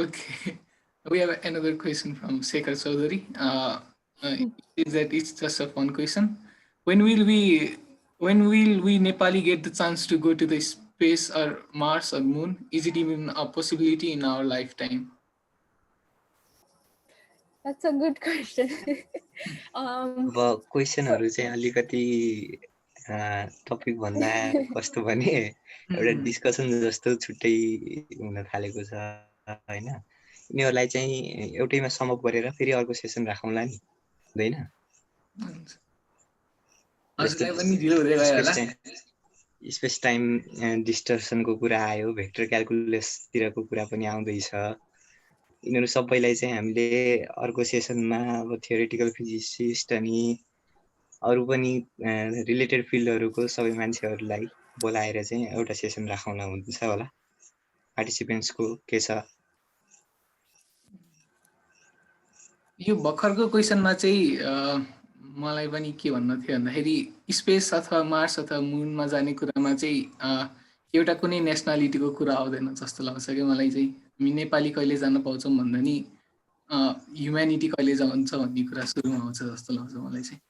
S1: Okay, we have another question from Shekhar Chaudhary. Is that it's just a fun question. When will we Nepali get the chance to go to the space or Mars or Moon? Is it even a possibility in our lifetime?
S2: That's a good question.
S8: अब क्वेसनहरु चाहिँ अलिकति topic भन्दा कस्तो भने एउटा discussion जस्तो छुट्टै हुन थालेको छ हैन यिनीहरुलाई चाहिँ एउटैमा समअप गरेर फेरि अर्को सेसन राखौँला नि हुँदैन
S1: हजुरलाई पनि ढिलो हुँदै गयो होला
S8: स्पेस टाइम डिस्टर्सनको कुरा आयो भेक्टर क्याल्कुलस तिरको कुरा पनि आउँदैछ यिनीहरु सबैलाई चाहिँ हामीले अर्को सेसनमा अब थियोरेटिकल फिजिसिस्ट अनि अरु पनि रिलेटेड फिल्डहरुको सबै मान्छेहरुलाई बोलाएर चाहिँ एउटा सेसन राखौँला हुन्छ होला पार्टिसिपेन्ट्सको के छ
S1: यो भर्खरको क्वेसनमा चाहिँ मलाई पनि के भन्न थियो भन्दाखेरि स्पेस अथवा मार्स अथवा मुनमा जाने कुरामा चाहिँ एउटा कुनै नेसनालिटीको कुरा आउँदैन जस्तो लाग्छ के मलाई चाहिँ हामी नेपाली कहिले जान पाउँछौं भन्दा नि ह्युम्यानिटी कहिले जान्छ भन्ने कुरा सुरुमा आउँछ जस्तो लाग्छ मलाई चाहिँ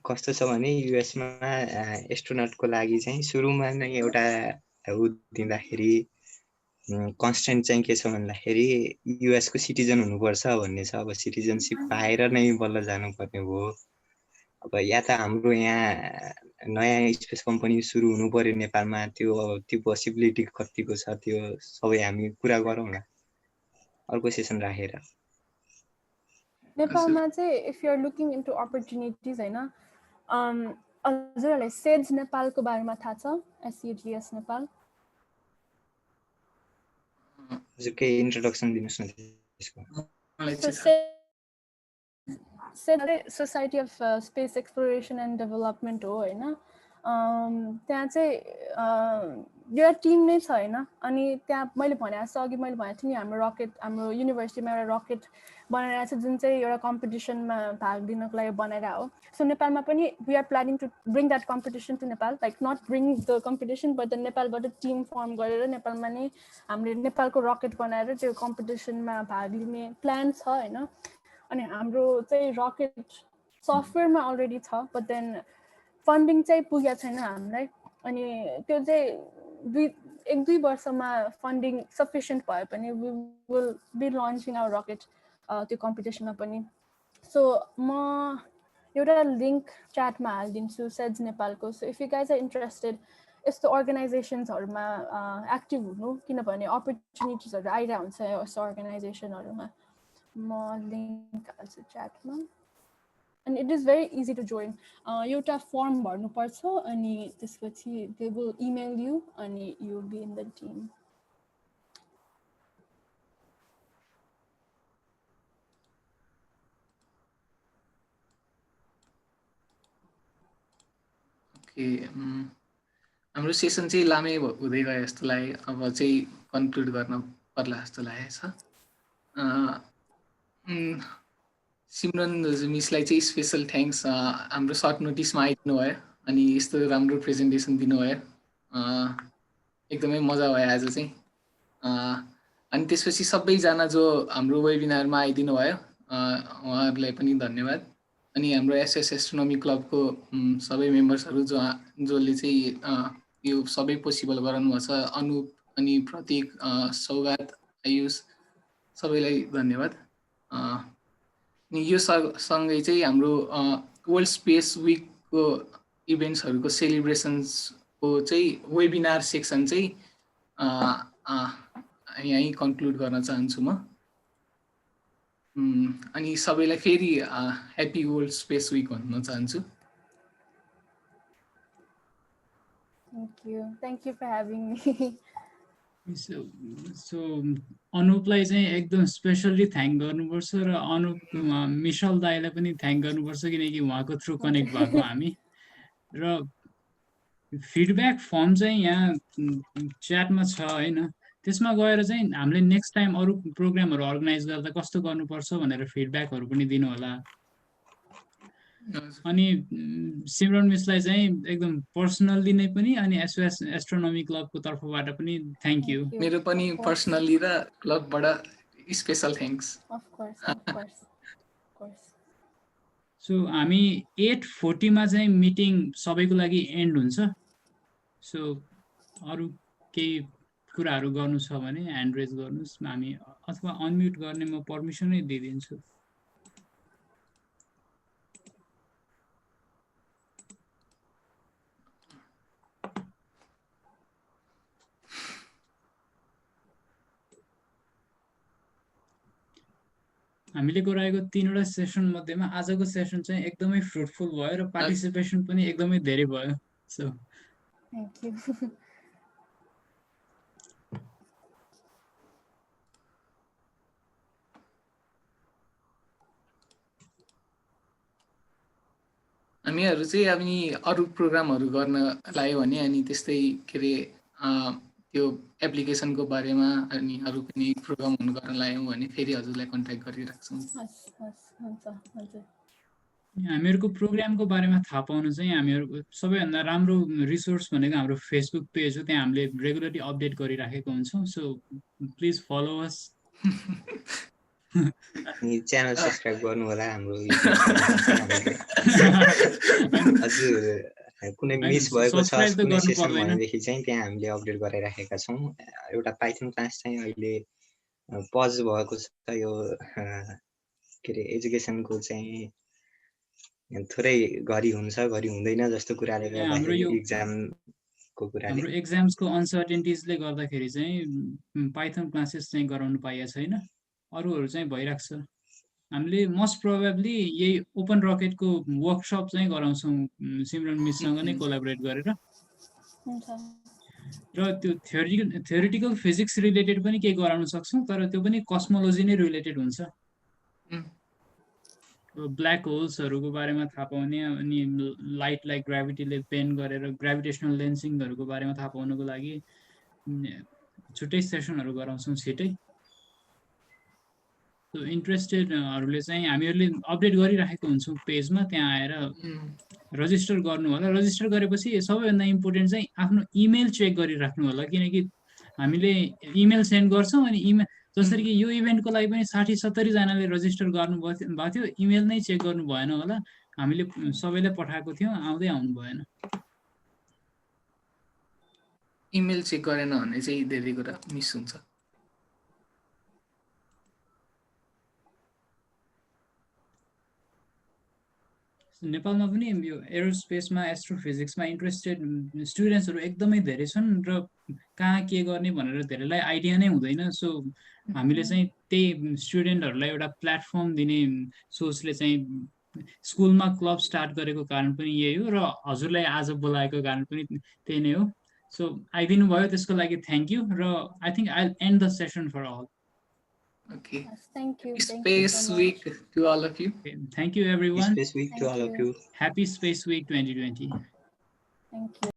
S8: कस्तो छ भने युएस मा एस्ट्रोनटको लागि चाहिँ सुरुमा नै एउटा दिँदाखेरि कन्स्टेन्ट चाहिँ के छ भन्दाखेरि युएस को सिटिजन हुनुपर्छ भन्ने छ अब सिटिजनशिप पाएर नै बल्ल जानुपर्ने हो अब या त हाम्रो यहाँ नयाँ स्पेस कम्पनी सुरु हुनु पर्यो नेपालमा त्यो पोसिबिलिटी कतिको छ त्यो सबै हामी कुरा गरौँला अर्को सेसन राखेर
S2: नेपालमा चाहिँ if you are looking into opportunities हैन हजुरलाई सेज नेपालको बारेमा थाहा छ एससीजीएस नेपाल
S8: हजुर के इन्ट्रोडक्सन दिनुस् न त्यसको
S2: says society of space exploration and development हो हैन त्यहाँ चाहिँ एउटा टिम नै छ हैन अनि त्यहाँ मैले भनेको जस्तो अघि मैले भनेको थिएँ नि हाम्रो युनिभर्सिटीमा एउटा रकेट बनाइरहेको छ जुन चाहिँ एउटा कम्पिटिसनमा भाग लिनको लागि बनाइरहेको हो सो नेपालमा पनि we are planning to bring that competition to Nepal like not bring the competition but the नेपालबाट टिम फर्म गरेर नेपालमा नै हामीले नेपालको रकेट बनाएर त्यो कम्पिटिसनमा भाग लिने प्लान छ हैन अनि हाम्रो चाहिँ रकेट सफ्टवेयरमा अलरेडी छ बट देन फन्डिङ चाहिँ पुगेको छैन हामीलाई अनि त्यो चाहिँ एक दुई वर्षमा फन्डिङ सफिसियन्ट भयो भने we will be launching our rocket त्यो कम्पिटिसनमा पनि सो म एउटा लिङ्क च्याटमा हालिदिन्छु सेज नेपालको so if you guys are interested यस्तो अर्गनाइजेसन्सहरूमा एक्टिभ हुनु किनभने अपर्च्युनिटिजहरू आइरहेको हुन्छ यस्तो अर्गनाइजेसनहरूमा म लिङ्क हाल्छु च्याटमा And it is very easy to join. एउटा form भर्नुपर्छ अनि त्यसपछि they will email you अनि you will be in the team.
S1: Okay हाम्रो सेसन चाहिँ लामै हुँदै गयो जस्तो लाग्यो अब चाहिँ कन्क्लुड गर्न पर्ला जस्तो लागेको छ सिमरन मिसलाई चाहिँ स्पेसल थ्याङ्क्स हाम्रो सर्ट नोटिसमा आइदिनु भयो अनि यस्तो राम्रो प्रेजेन्टेसन दिनुभयो एकदमै मजा भयो आज चाहिँ अनि त्यसपछि सबैजना जो हाम्रो वेबिनारमा आइदिनु भयो उहाँहरूलाई पनि धन्यवाद अनि हाम्रो एसएस एस्ट्रोनोमी क्लबको सबै मेम्बर्सहरू जसले चाहिँ यो सबै पोसिबल गराउनु भएको छ अनुप अनि प्रतीक सौगात आयुष सबैलाई धन्यवाद अनि यो सँगै चाहिँ हाम्रो वर्ल्ड स्पेस विकको इभेन्ट्सहरूको सेलिब्रेसन्सको चाहिँ वेबिनार सेक्सन चाहिँ यहीँ कन्क्लुड गर्न चाहन्छु म अनि सबैलाई फेरि ह्याप्पी वर्ल्ड स्पेस विक भन्न चाहन्छु
S2: Thank you for having me.
S7: So अनुपलाई चाहिँ एकदम स्पेसली थ्याङ्क गर्नुपर्छ र अनुप मिशल दाइलाई पनि थ्याङ्क गर्नुपर्छ किनकि उहाँको थ्रु कनेक्ट भएको हामी र फिडब्याक फर्म चाहिँ यहाँ च्याटमा छ हैन त्यसमा गएर चाहिँ हामीले नेक्स्ट टाइम अरू प्रोग्रामहरू अर्गनाइज गर्दा कस्तो गर्नुपर्छ भनेर फिडब्याकहरू पनि दिनु होला अनि सिमरन मिसलाई चाहिँ एकदम पर्सनली नै पनि अनि एसओएस एस्ट्रोनोमी क्लबको तर्फबाट पनि थ्याङ्क यू
S1: मेरो पनि पर्सनली र क्लबबाट special thanks
S2: Of course.
S7: So हामी 8:40 मा चाहिँ मिटिङ सबैको लागि एन्ड हुन्छ सो अरू केही कुराहरू गर्नु छ भने ह्यान्ड रेज गर्नुस् हामी अथवा अनम्युट गर्ने म पर्मिसनै दिइदिन्छु हामीले गराएको 3वटा सेसन मध्येमा आजको सेसन चाहिँ एकदमै फ्रुटफुल भयो र पार्टिसिपेसन पनि एकदमै धेरै भयो सो
S2: Thank you.
S1: हामीहरू चाहिँ अनि अरू प्रोग्रामहरू गर्न लाग्यो भने अनि त्यस्तै के अरे त्यो एप्लिकेसनको बारेमा अनि अरू कुनै प्रोग्रामहरू गर्न लाग्यौँ भने फेरि हजुरलाई कन्ट्याक्ट गरिराख्छौँ
S7: हामीहरूको प्रोग्रामको बारेमा थाहा पाउनु चाहिँ हामीहरूको सबैभन्दा राम्रो रिसोर्स भनेको हाम्रो फेसबुक पेज हो त्यहाँ हामीले रेगुलरली अपडेट गरिराखेको हुन्छौँ सो प्लिज फलो अस
S8: अनि च्यानल सब्स्क्राइब गर्नु होला हाम्रो हजुर कुनै मिस भएको छ कुनै सेसन भनेदेखि चाहिँ त्यहाँ हामीले अपडेट गराइराखेका छौँ एउटा पाइथन क्लास चाहिँ अहिले पज भएको छ यो के अरे एजुकेसनको चाहिँ थोरै घरि हुन्छ घरि हुँदैन जस्तो कुराले गर्दाखेरि एक्जामको कुराले
S7: हाम्रो एक्जाम्सको अनसर्टेन्टिजले गर्दाखेरि चाहिँ पाइथन क्लासेस चाहिँ गराउनु पाइएको छैन अरूहरू चाहिँ भइरहेको छ हामीले मोस्ट प्रोबेबली यही ओपन रकेटको वर्कसप चाहिँ गराउँछौँ सिमरन मिससँग नै कोलाबोरेट गरेर र त्यो थ्योरिटिकल फिजिक्स रिलेटेड पनि केही गराउन सक्छौँ तर त्यो पनि कस्मोलोजी नै रिलेटेड हुन्छ ब्ल्याक होल्सहरूको बारेमा थाहा पाउने अनि लाइटलाई ग्राभिटीले पेन गरेर ग्राभिटेसनल लेन्सिङहरूको बारेमा थाहा पाउनको लागि छुट्टै सेसनहरू गराउँछौँ छिटै इन्ट्रेस्टेडहरूले चाहिँ हामीहरूले अपडेट गरिराखेको हुन्छौँ पेजमा त्यहाँ आएर रजिस्टर गर्नु होला रजिस्टर गरेपछि सबैभन्दा इम्पोर्टेन्ट चाहिँ आफ्नो इमेल चेक गरिराख्नु होला किनकि हामीले इमेल सेन्ड गर्छौँ अनि जसरी कि यो इभेन्टको लागि पनि 60-70 जनाले रजिस्टर गर्नुभएको थियो इमेल नै चेक गर्नु भएन होला हामीले सबैलाई पठाएको थियौँ आउँदै आउनु भएन
S1: इमेल चेक गरेन भने चाहिँ धेरै कुरा मिस हुन्छ
S7: नेपालमा पनि यो एरोस्पेसमा एस्ट्रोफिजिक्समा इन्ट्रेस्टेड स्टुडेन्ट्सहरू एकदमै धेरै छन् र कहाँ के गर्ने भनेर धेरैलाई आइडिया नै हुँदैन सो हामीले चाहिँ त्यही स्टुडेन्टहरूलाई एउटा प्लेटफर्म दिने सोचले चाहिँ स्कुलमा क्लब स्टार्ट गरेको कारण पनि यही हो र हजुरलाई आज बोलाएको कारण पनि त्यही नै हो सो आइदिनु भयो त्यसको लागि थ्याङ्क यू र I think I end the session for all
S1: Okay.
S2: Yes, thank you. Thank you
S1: Space
S2: so much.
S1: Week to all of you.
S7: Thank you everyone
S8: Space Week to
S2: Thank
S8: all of
S2: you.
S8: you.
S7: Happy space week 2020
S2: Thank you.